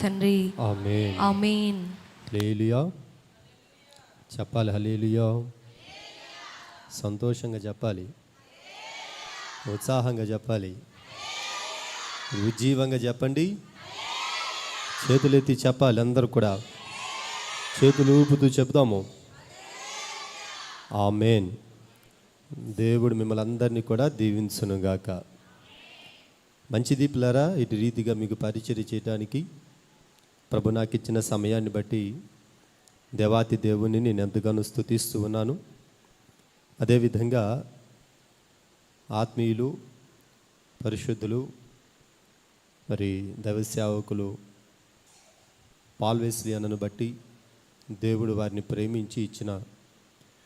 తండ్రి. ఆమేన్. ఆమేన్. హల్లెలూయా. చెప్పాలి హల్లెలూయా. సంతోషంగా చెప్పాలి, ఉత్సాహంగా చెప్పాలి, ఉజ్జీవంగా చెప్పండి. చేతులెత్తి చెప్పాలి. అందరూ కూడా చేతులు ఊపుతూ చెప్దాము ఆమేన్. దేవుడు మిమ్మల్ని అందరినీ కూడా దీవించునుగాక. మంచిది పిల్లరా, ఇటు రీతిగా మీకు పరిచర్య చేయడానికి ప్రభు నాకు ఇచ్చిన సమయాన్ని బట్టి దేవాతి దేవుని నేను ఎంతగానో స్తుతిస్తూ ఉన్నాను. అదేవిధంగా ఆత్మీయులు, పరిశుద్ధులు, మరి దైవ సేవకులు పాల్ వెస్లీ అన్నను బట్టి దేవుడు వారిని ప్రేమించి ఇచ్చిన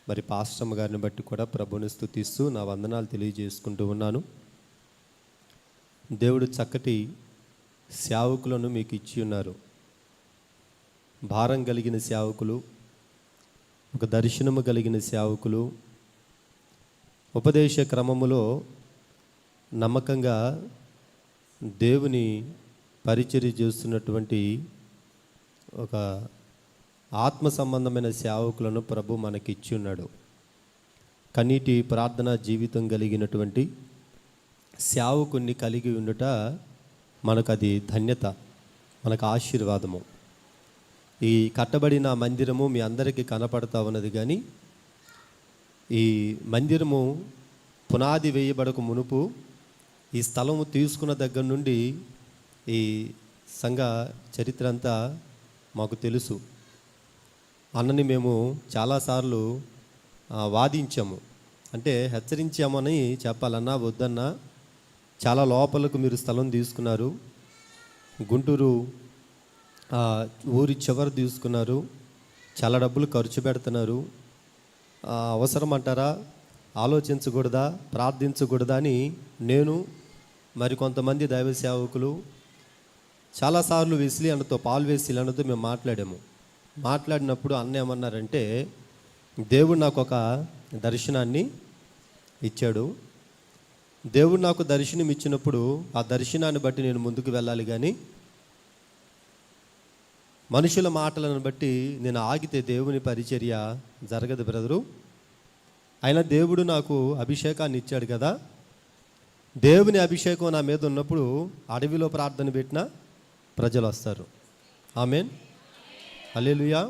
మరి పాస్టమ్మ గారిని బట్టి కూడా ప్రభుని స్తుతిస్తూ నా వందనాలు తెలియజేసుకుంటూ ఉన్నాను. దేవుడు చక్కటి సేవకులను మీకు ఇచ్చి ఉన్నారు. భారం కలిగిన సేవకులు, ఒక దర్శనము కలిగిన సేవకులు, ఉపదేశ క్రమములో నమ్మకంగా దేవుని పరిచర్య చేస్తున్నటువంటి ఒక ఆత్మ సంబంధమైన సేవకులను ప్రభు మనకి ఇచ్చి ఉన్నాడు. కన్నీటి ప్రార్థనా జీవితం కలిగినటువంటి సేవకుని కలిగి ఉండుట మనకు అది ధన్యత, మనకు ఆశీర్వాదము. ఈ కట్టబడిన మందిరము మీ అందరికీ కనపడతా ఉన్నది, కానీ ఈ మందిరము పునాది వేయబడక మునుపు ఈ స్థలము తీసుకున్న దగ్గర నుండి ఈ సంఘ చరిత్ర అంతా మాకు తెలుసు. అన్నని మేము చాలాసార్లు వాదించాము, అంటే హెచ్చరించామని చెప్పాలన్నా వద్దన్నా. చాలా లోపలకు మీరు స్థలం తీసుకున్నారు, గుంటూరు ఊరి చివరి తీసుకున్నారు, చాలా డబ్బులు ఖర్చు పెడుతున్నారు, అవసరం అంటారా, ఆలోచించకూడదా, ప్రార్థించకూడదా అని నేను మరి కొంతమంది దైవ సేవకులు చాలాసార్లు వెస్లీ అన్నతో, పాల్ వెస్లీ అన్నతో మేము మాట్లాడినప్పుడు అన్న ఏమన్నారంటే, దేవుడు నాకు ఒక దర్శనాన్ని ఇచ్చాడు. దేవుడు నాకు దర్శనం ఇచ్చినప్పుడు ఆ దర్శనాన్ని బట్టి నేను ముందుకు వెళ్ళాలి, కానీ మనుషుల మాటలను బట్టి నేను ఆగితే దేవుని పరిచర్య జరగదు బ్రదరు. అయినా దేవుడు నాకు అభిషేకాన్ని ఇచ్చాడు కదా, దేవుని అభిషేకం నా మీద ఉన్నప్పుడు అడవిలో ప్రార్థన పెట్టినా ప్రజలు వస్తారు. ఆమేన్. హల్లెలూయా.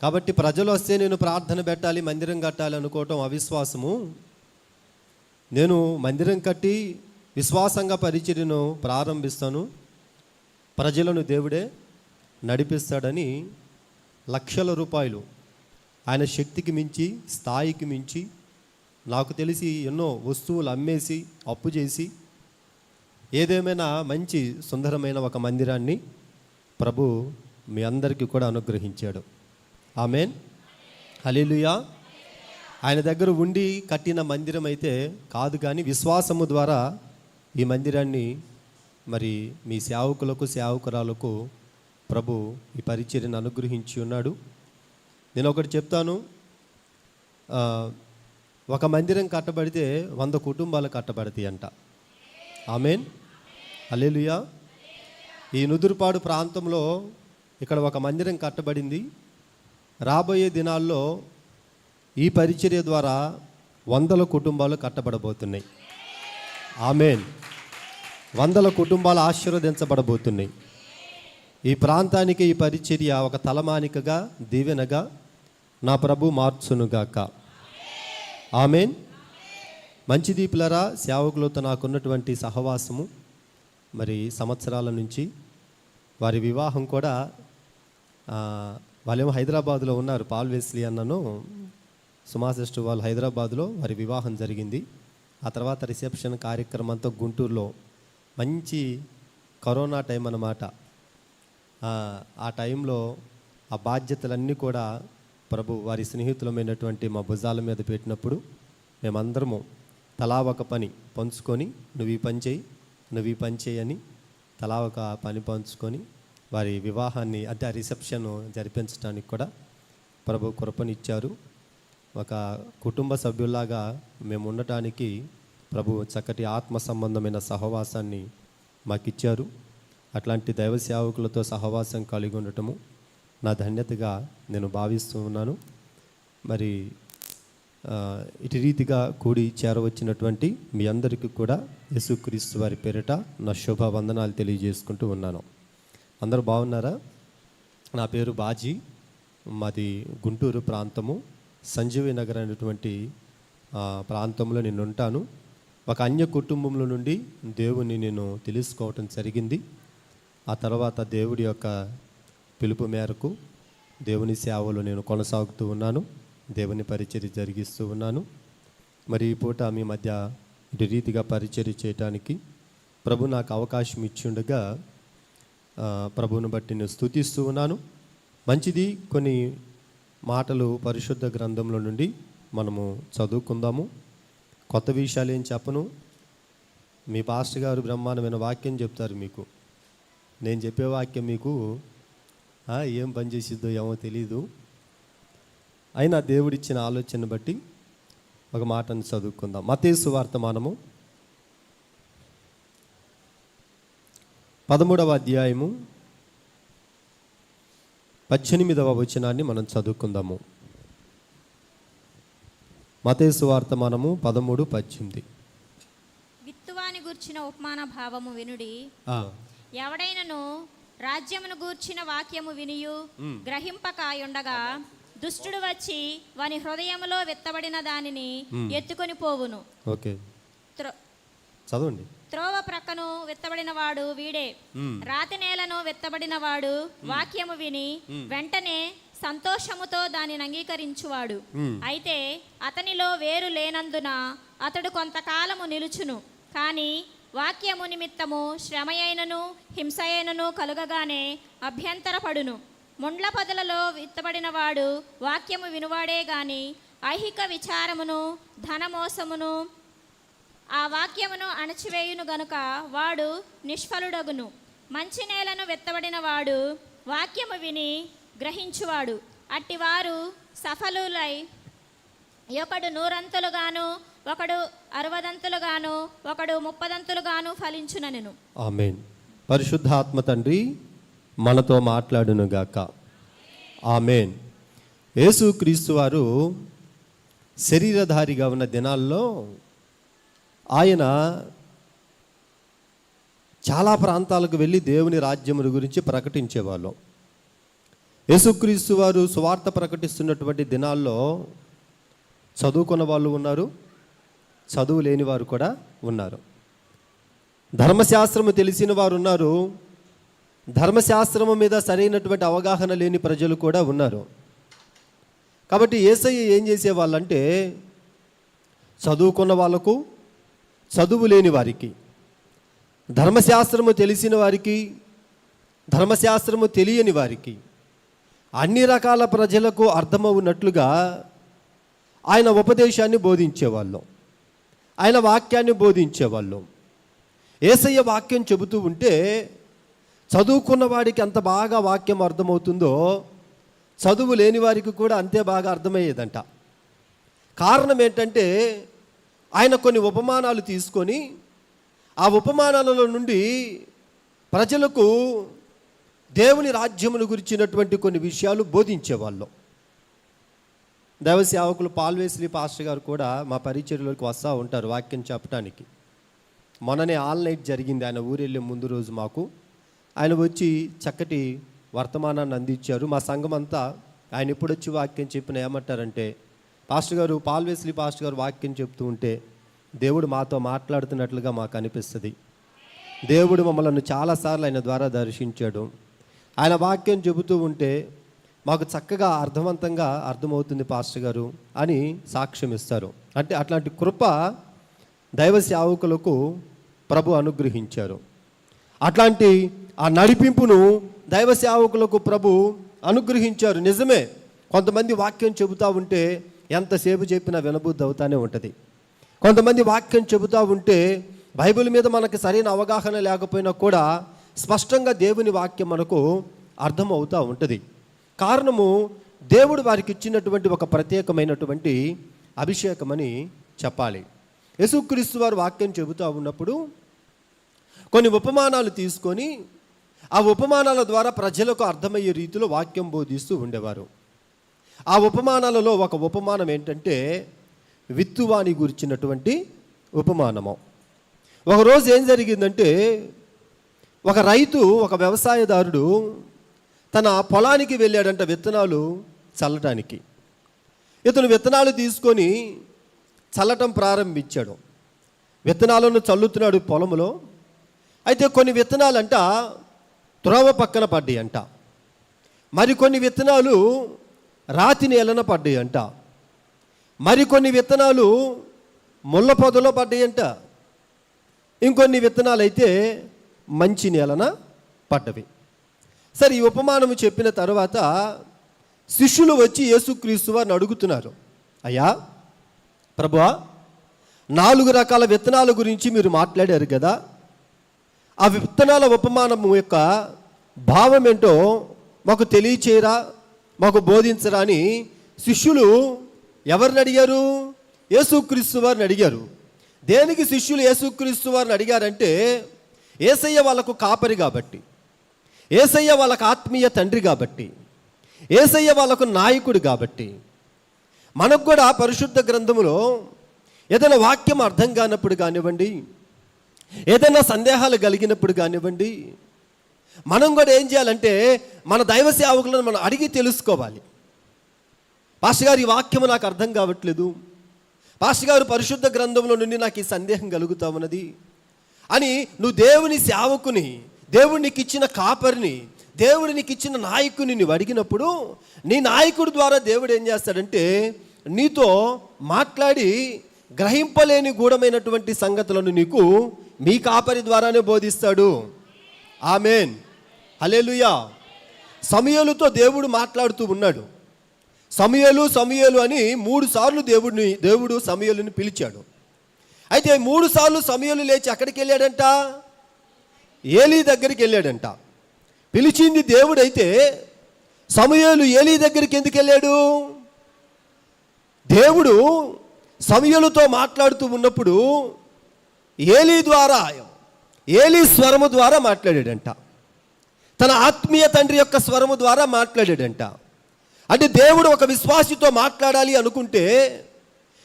కాబట్టి ప్రజలు వస్తే నేను ప్రార్థన పెట్టాలి, మందిరం కట్టాలి అనుకోవటం అవిశ్వాసము. నేను మందిరం కట్టి విశ్వాసంగా పరిచర్యను ప్రారంభిస్తాను, ప్రజలను దేవుడే నడిపిస్తాడని లక్షల రూపాయలు ఆయన శక్తికి మించి, స్థాయికి మించి, నాకు తెలిసి ఎన్నో వస్తువులు అమ్మేసి అప్పు చేసి ఏదేమైనా మంచి సుందరమైన ఒక మందిరాన్ని ప్రభు మీ అందరికీ కూడా అనుగ్రహించాడు. ఆమేన్. హల్లెలూయా. ఆయన దగ్గర ఉండి కట్టిన మందిరం అయితే కాదు, కానీ విశ్వాసము ద్వారా ఈ మందిరాన్ని మరి మీ సేవకులకు, సేవకురాలకు ప్రభు ఈ పరిచర్యను అనుగ్రహించి ఉన్నాడు. నేను ఒకటి చెప్తాను, ఒక మందిరం కట్టబడితే 100 కుటుంబాలు కట్టబడతాయి అంట. ఆమేన్. హల్లెలూయా. ఈ నుదురుపాడు ప్రాంతంలో ఇక్కడ ఒక మందిరం కట్టబడింది. రాబోయే దినాల్లో ఈ పరిచర్య ద్వారా 100 కుటుంబాలు కట్టబడబోతున్నాయి. ఆమేన్. 100 కుటుంబాలు ఆశీర్వదించబడబోతున్నాయి. ఈ ప్రాంతానికి ఈ పరిచర్య ఒక తలమానికగా, దీవెనగా నా ప్రభు మార్చునుగాక. ఆమేన్. మంచిది పిల్లరా, సేవకులతో నాకున్నటువంటి సహవాసము మరి సంవత్సరాల నుంచి, వారి వివాహం కూడా వాళ్ళేమో హైదరాబాద్లో ఉన్నారు. పాల్ వెస్లీ అన్నను, సుమా సిస్టర్ వాళ్ళు హైదరాబాద్లో వారి వివాహం జరిగింది. ఆ తర్వాత రిసెప్షన్ కార్యక్రమం అంతా గుంటూరులో. మంచి కరోనా టైం అన్నమాట. ఆ టైంలో ఆ బాధ్యతలన్నీ కూడా ప్రభు వారి స్నేహితులమైనటువంటి మా భుజాల మీద పెట్టినప్పుడు మేమందరము తలా ఒక పని పంచుకొని, నువ్వు ఈ పని చేయి, నువ్వు ఈ పని చేయి అని తలా ఒక పని పంచుకొని వారి వివాహాన్ని, అంటే ఆ రిసెప్షన్ జరిపించడానికి కూడా ప్రభు కృపనిచ్చారు. ఒక కుటుంబ సభ్యుల్లాగా మేము ఉండటానికి ప్రభు చక్కటి ఆత్మ సంబంధమైన సహవాసాన్ని మాకిచ్చారు. అట్లాంటి దైవ సేవకులతో సహవాసం కలిగి ఉండటము నా ధన్యతగా నేను భావిస్తూ ఉన్నాను. మరి ఇటు రీతిగా కూడి చేరవచ్చినటువంటి మీ అందరికీ కూడా యేసుక్రీస్తు వారి పేరిట నా శుభ వందనాలు తెలియజేసుకుంటూ ఉన్నాను. అందరూ బాగున్నారా? నా పేరు బాజీ, మాది గుంటూరు ప్రాంతము, సంజీవి నగర్ అనేటువంటి ప్రాంతంలో నేను ఉంటాను. ఒక అన్య కుటుంబంలో నుండి దేవుని నేను తెలుసుకోవటం జరిగింది. ఆ తర్వాత దేవుడి యొక్క పిలుపు మేరకు దేవుని సేవలో నేను కొనసాగుతూ ఉన్నాను, దేవుని పరిచర్య జరిగిస్తూ ఉన్నాను. మరి ఈ పూట మీ మధ్య ఇటు రీతిగా పరిచర్య చేయటానికి ప్రభు నాకు అవకాశం ఇచ్చిండగా ప్రభువుని బట్టి నేను స్తుతిస్తూ ఉన్నాను. మంచిది, కొన్ని మాటలు పరిశుద్ధ గ్రంథంలో నుండి మనము చదువుకుందాము. కొత్త విషయాలు ఏం చెప్పను. మీ పాస్టర్ గారు బ్రహ్మాండమైన వాక్యం చెప్తారు మీకు. నేను చెప్పే వాక్యం మీకు ఏం పనిచేసిద్దో ఏమో తెలీదు. అయినా దేవుడిచ్చిన ఆలోచన బట్టి ఒక మాటను చదువుకుందాం. మత్తయి సువార్తమానము 13వ అధ్యాయము 18వ వచనాన్ని మనం చదువుకుందాము. మత్తయి సువార్తమానము 13:18. విత్తువాని గూర్చిన ఉపమాన భావము వినుడి. ఎవడైనను రాజ్యమును గూర్చిన వాక్యము వినియు గ్రహింపకాయుండగా దుష్టుడు వచ్చి వాని హృదయములో విత్తబడిన దానిని ఎత్తుకొని పోవును. ఓకే, చదవండి. త్రోవ ప్రక్కను విత్తబడిన వాడు వీడే. రాతి నేలను విత్తబడిన వాడు వాక్యము విని వెంటనే సంతోషముతో దానిని అంగీకరించువాడు. అయితే అతనిలో వేరు లేనందున అతడు కొంతకాలము నిలుచును. కానీ వాక్యము నిమిత్తము శ్రమయైనను హింసయైనను కలుగగానే అభ్యంతరపడును. ముండ్ల పొదలలో విత్తబడిన వాడు వాక్యము వినువాడే గాని ఐహిక విచారమును ధనమోసమును ఆ వాక్యమును అణచివేయును గనుక వాడు నిష్ఫలుడగును. మంచి నేలను విత్తబడిన వాడు వాక్యము విని గ్రహించువాడు. అట్టివారు సఫలులై ఒకడు 100 ఒకడు 60 ఒకడు 30 ఫలించునను. ఆమేన్. పరిశుద్ధాత్మ తండ్రి మనతో మాట్లాడునుగాక. ఆమేన్. యేసుక్రీస్తు వారు శరీరధారిగా ఉన్న దినాల్లో ఆయన చాలా ప్రాంతాలకు వెళ్ళి దేవుని రాజ్యముల గురించి ప్రకటించేవాళ్ళు. యేసుక్రీస్తు వారు సువార్త ప్రకటిస్తున్నటువంటి దినాల్లో చదువుకున్న వాళ్ళు ఉన్నారు, చదువు లేని వారు కూడా ఉన్నారు. ధర్మశాస్త్రము తెలిసిన వారు ఉన్నారు, ధర్మశాస్త్రము మీద సరైనటువంటి అవగాహన లేని ప్రజలు కూడా ఉన్నారు. కాబట్టి యేసయ్య ఏం చేసేవాళ్ళంటే చదువుకున్న వాళ్ళకు, చదువు లేని వారికి, ధర్మశాస్త్రము తెలిసిన వారికి, ధర్మశాస్త్రము తెలియని వారికి, అన్ని రకాల ప్రజలకు అర్థమవునట్లుగా ఆయన ఉపదేశాన్ని బోధించేవాళ్ళు, ఆయన వాక్యాన్ని బోధించేవాళ్ళు. యేసయ్య వాక్యం చెబుతూ ఉంటే చదువుకున్న వాడికి ఎంత బాగా వాక్యం అర్థమవుతుందో చదువు లేని వారికి కూడా అంతే బాగా అర్థమయ్యేదంట. కారణం ఏంటంటే ఆయన కొన్ని ఉపమానాలు తీసుకొని ఆ ఉపమానాలలో నుండి ప్రజలకు దేవుని రాజ్యమును గురించినటువంటి కొన్ని విషయాలు బోధించేవాళ్ళు. దైవ సేవకులు పాల్ వెస్లీ పాస్టర్ గారు కూడా మా పరిచర్యలోకి వస్తూ ఉంటారు వాక్యం చెప్పడానికి. మొన్ననే ఆల్ నైట్ జరిగింది, ఆయన ఊరు వెళ్ళే ముందు రోజు మాకు ఆయన వచ్చి చక్కటి వర్తమానాన్ని అందించారు. మా సంఘం అంతా ఆయన ఎప్పుడొచ్చి వాక్యం చెప్పిన ఏమంటారంటే, పాస్టర్ గారు, పాల్ వెస్లీ పాస్టర్ గారు వాక్యం చెప్తూ ఉంటే దేవుడు మాతో మాట్లాడుతున్నట్లుగా మాకు అనిపిస్తుంది. దేవుడు మమ్మల్ని చాలాసార్లు ఆయన ద్వారా దర్శించాడు. ఆయన వాక్యం చెబుతూ ఉంటే మాకు చక్కగా అర్థవంతంగా అర్థమవుతుంది పాస్టర్ గారు అని సాక్ష్యం ఇస్తారు. అంటే అట్లాంటి కృప దైవ సేవకులకు ప్రభు అనుగ్రహించారు. అట్లాంటి ఆ నడిపింపును దైవ సేవకులకు ప్రభు అనుగ్రహించారు. నిజమే, కొంతమంది వాక్యం చెబుతూ ఉంటే ఎంతసేపు చెప్పినా వినబుద్ధి అవుతానే ఉంటుంది. కొంతమంది వాక్యం చెబుతూ ఉంటే బైబిల్ మీద మనకు సరైన అవగాహన లేకపోయినా కూడా స్పష్టంగా దేవుని వాక్యం మనకు అర్థం అవుతూ ఉంటుంది. కారణము దేవుడు వారికి ఇచ్చినటువంటి ఒక ప్రత్యేకమైనటువంటి అభిషేకమని చెప్పాలి. యేసుక్రీస్తు వారు వాక్యం చెబుతూ ఉన్నప్పుడు కొన్ని ఉపమానాలు తీసుకొని ఆ ఉపమానాల ద్వారా ప్రజలకు అర్థమయ్యే రీతిలో వాక్యం బోధిస్తూ ఉండేవారు. ఆ ఉపమానాలలో ఒక ఉపమానం ఏంటంటే విత్తువాని గురించినటువంటి ఉపమానము. ఒకరోజు ఏం జరిగిందంటే, ఒక రైతు, ఒక వ్యవసాయదారుడు తన పొలానికి వెళ్ళాడంట విత్తనాలు చల్లటానికి. ఇతను విత్తనాలు తీసుకొని చల్లటం ప్రారంభించాడు. విత్తనాలను చల్లుతున్నాడు పొలంలో. అయితే కొన్ని విత్తనాలంట త్రోవ పక్కన పడ్డాయి అంట, మరికొన్ని విత్తనాలు రాతి నేలన పడ్డాయి అంట, మరికొన్ని విత్తనాలు ముళ్ళ పొదలో పడ్డాయంట, ఇంకొన్ని విత్తనాలు అయితే మంచి నేలన పడ్డవి. సరే, ఈ ఉపమానము చెప్పిన తర్వాత శిష్యులు వచ్చి యేసుక్రీస్తు వారిని అడుగుతున్నారు, అయ్యా ప్రభువా, 4 రకాల విత్తనాల గురించి మీరు మాట్లాడారు కదా, ఆ విత్తనాల ఉపమానము యొక్క భావం ఏంటో మాకు తెలియచేయరా, మాకు బోధించరా అని శిష్యులు ఎవరిని అడిగారు? యేసుక్రీస్తు వారిని అడిగారు. దేనికి శిష్యులు యేసుక్రీస్తు వారిని అడిగారంటే, యేసయ్య వాళ్ళకు కాపరి కాబట్టి, యేసయ్య వాళ్ళకు ఆత్మీయ తండ్రి కాబట్టి, యేసయ్య వాళ్ళకు నాయకుడు కాబట్టి. మనకు కూడా పరిశుద్ధ గ్రంథములో ఏదైనా వాక్యం అర్థం కానప్పుడు కానివ్వండి, ఏదైనా సందేహాలు కలిగినప్పుడు కానివ్వండి, మనం కూడా ఏం చేయాలంటే మన దైవ సేవకులను మనం అడిగి తెలుసుకోవాలి. పాస్టర్ గారు, ఈ వాక్యము నాకు అర్థం కావట్లేదు, పాస్టర్ గారు పరిశుద్ధ గ్రంథంలో నుండి నాకు ఈ సందేహం కలుగుతా ఉన్నది అని నువ్వు దేవుని సేవకుని, దేవుడు నీకు ఇచ్చిన కాపరిని, దేవుడు నీకు ఇచ్చిన నాయకుని నువ్వు అడిగినప్పుడు, నీ నాయకుడి ద్వారా దేవుడు ఏం చేస్తాడంటే నీతో మాట్లాడి గ్రహింపలేని గూఢమైనటువంటి సంగతులను నీకు మీ కాపరి ద్వారానే బోధిస్తాడు. ఆమేన్, హల్లెలూయా. సమూయేలుతో దేవుడు మాట్లాడుతూ ఉన్నాడు. సమూయేలు సమూయేలు అని 3 సార్లు దేవుడు సమూయేలుని పిలిచాడు. అయితే 3 సార్లు సమూయేలు లేచి అక్కడికి వెళ్ళాడంట, ఏలీ దగ్గరికి వెళ్ళాడంట. పిలిచింది దేవుడైతే సమూయేలు ఏలీ దగ్గరికి ఎందుకు వెళ్ళాడు? దేవుడు సమూయేలుతో మాట్లాడుతూ ఉన్నప్పుడు ఏలీ స్వరము ద్వారా మాట్లాడాడంట, తన ఆత్మీయ తండ్రి యొక్క స్వరము ద్వారా మాట్లాడాడంట. అంటే దేవుడు ఒక విశ్వాసితో మాట్లాడాలి అనుకుంటే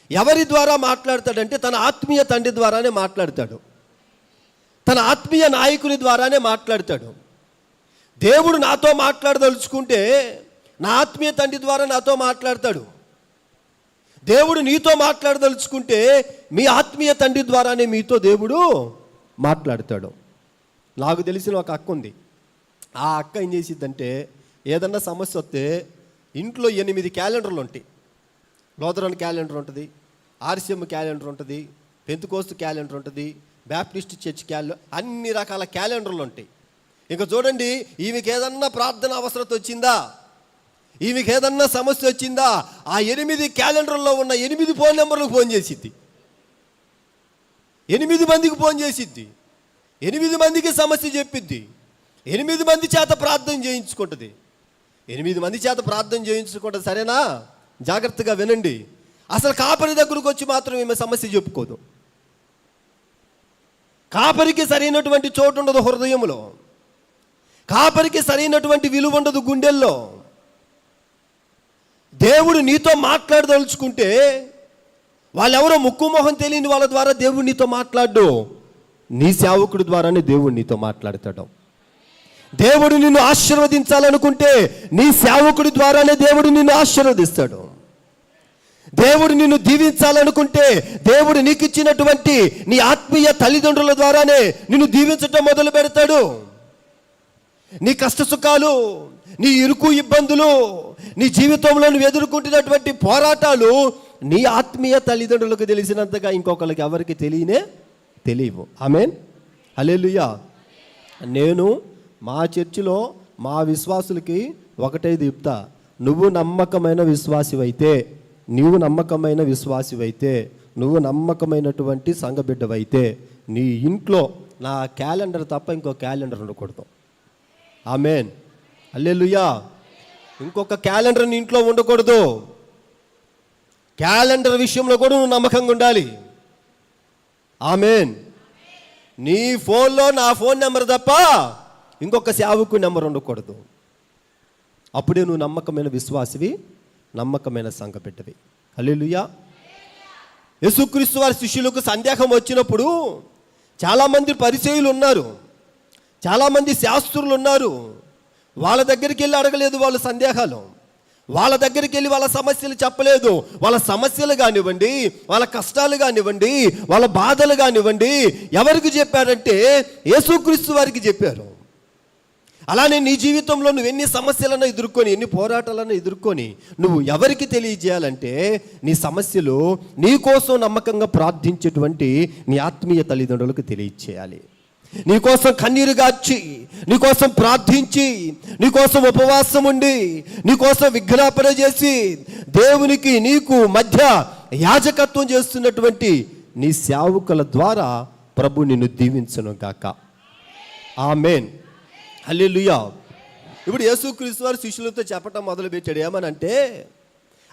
ఎవరి ద్వారా మాట్లాడతాడంటే తన ఆత్మీయ తండ్రి ద్వారానే మాట్లాడతాడు, తన ఆత్మీయ నాయకుని ద్వారానే మాట్లాడతాడు. దేవుడు నాతో మాట్లాడదలుచుకుంటే నా ఆత్మీయ తండ్రి ద్వారా నాతో మాట్లాడతాడు. దేవుడు నీతో మాట్లాడదలుచుకుంటే మీ ఆత్మీయ తండ్రి ద్వారానే మీతో దేవుడు మాట్లాడతాడు. నాకు తెలిసిన ఒక అక్క ఉంది. ఆ అక్క ఏం చేసిద్దంటే, ఏదన్నా సమస్య వస్తే ఇంట్లో 8 క్యాలెండర్లు ఉంటాయి. లోదరన్ క్యాలెండర్ ఉంటుంది, ఆర్సిఎం క్యాలెండర్ ఉంటుంది, పెంతుకోస్తు క్యాలెండర్ ఉంటుంది, బ్యాప్టిస్ట్ చర్చ్ క్యాలెండర్, అన్ని రకాల క్యాలెండర్లు ఉంటాయి. ఇంకా చూడండి, ఈమెకి ఏదన్నా ప్రార్థన అవసరత వచ్చిందా, ఈమెకి ఏదన్నా సమస్య వచ్చిందా, ఆ 8 క్యాలెండర్లో ఉన్న 8 ఫోన్ నెంబర్లకు ఫోన్ చేసిద్ది. 8 మందికి ఫోన్ చేసిద్ది, 8 మందికి సమస్య చెప్పిద్ది, 8 మంది చేత ప్రార్థన చేయించుకుంటుంది. 8 మంది చేత ప్రార్థన చేయించుకుంటుంది, సరేనా? జాగ్రత్తగా వినండి. అసలు కాపరి దగ్గరకు వచ్చి మాత్రం ఈమె సమస్య చెప్పుకోదు. కాపరికి సరైనటువంటి చోటు ఉండదు హృదయంలో, కాపరికి సరైనటువంటి విలువ ఉండదు గుండెల్లో. దేవుడు నీతో మాట్లాడదలుచుకుంటే వాళ్ళెవరో ముక్కు మొహం తెలియని వాళ్ళ ద్వారా దేవుడు నీతో మాట్లాడు, నీ సేవకుడి ద్వారానే దేవుడు నీతో మాట్లాడతాడు. దేవుడు నిన్ను ఆశీర్వదించాలనుకుంటే నీ సేవకుడి ద్వారానే దేవుడు నిన్ను ఆశీర్వదిస్తాడు. దేవుడు నిన్ను దీవించాలనుకుంటే దేవుడు నీకు ఇచ్చినటువంటి నీ ఆత్మీయ తల్లిదండ్రుల ద్వారానే నిన్ను దీవించటం మొదలు పెడతాడు. నీ కష్ట సుఖాలు, నీ ఇరుకు ఇబ్బందులు, నీ జీవితంలో నువ్వు ఎదుర్కొంటున్నటువంటి పోరాటాలు నీ ఆత్మీయ తల్లిదండ్రులకు తెలిసినంతగా ఇంకొకరికి ఎవరికి తెలియవు. ఆమేన్, హల్లెలూయా. నేను మా చర్చిలో మా విశ్వాసులకి ఒకటే చెప్తా, నువ్వు నమ్మకమైన విశ్వాసివైతే, నువ్వు నమ్మకమైనటువంటి సంఘ బిడ్డవైతే నీ ఇంట్లో నా క్యాలెండర్ తప్ప ఇంకో క్యాలెండర్ ఉండకూడదు. ఆమేన్, హల్లెలూయా. ఇంకొక క్యాలెండర్ నీ ఇంట్లో ఉండకూడదు. క్యాలెండర్ విషయంలో కూడా నువ్వు నమ్మకంగా ఉండాలి. ఆమేన్. నీ ఫోన్లో నా ఫోన్ నెంబర్ తప్ప ఇంకొక సేవకు నెంబర్ ఉండకూడదు. అప్పుడే నువ్వు నమ్మకమైన విశ్వాసివి, నమ్మకమైన సంఘ బిడ్డవి. హల్లెలూయా. యేసుక్రీస్తు వారి శిష్యులకు సందేహం వచ్చినప్పుడు చాలామంది పరిచయులు ఉన్నారు, చాలామంది శాస్త్రులు ఉన్నారు. వాళ్ళ దగ్గరికి వెళ్ళి అడగలేదు వాళ్ళ సందేహాలు, వాళ్ళ దగ్గరికి వెళ్ళి వాళ్ళ సమస్యలు చెప్పలేదు. వాళ్ళ సమస్యలు కానివ్వండి, వాళ్ళ కష్టాలు కానివ్వండి, వాళ్ళ బాధలు కానివ్వండి, ఎవరికి చెప్పారంటే యేసుక్రీస్తు వారికి చెప్పారు. అలానే నీ జీవితంలో నువ్వు ఎన్ని సమస్యలను ఎదుర్కొని, ఎన్ని పోరాటాలను ఎదుర్కొని నువ్వు ఎవరికి తెలియజేయాలంటే నీ సమస్యలు నీ కోసం నమ్మకంగా ప్రార్థించేటువంటి నీ ఆత్మీయ తల్లిదండ్రులకు తెలియజేయాలి. నీకోసం కన్నీరు గార్చి, నీకోసం ప్రార్థించి, నీకోసం ఉపవాసం ఉండి, నీకోసం విజ్ఞాపన చేసి దేవునికి నీకు మధ్య యాజకత్వం చేస్తున్నటువంటి నీ సేవకుల ద్వారా ప్రభు నిన్ను దీవించును గాక. ఆమేన్. హల్లెలూయా. ఇప్పుడు యేసుక్రీస్తు వారు శిష్యులతో చెప్పటం మొదలుపెట్టాడు. ఏమనంటే,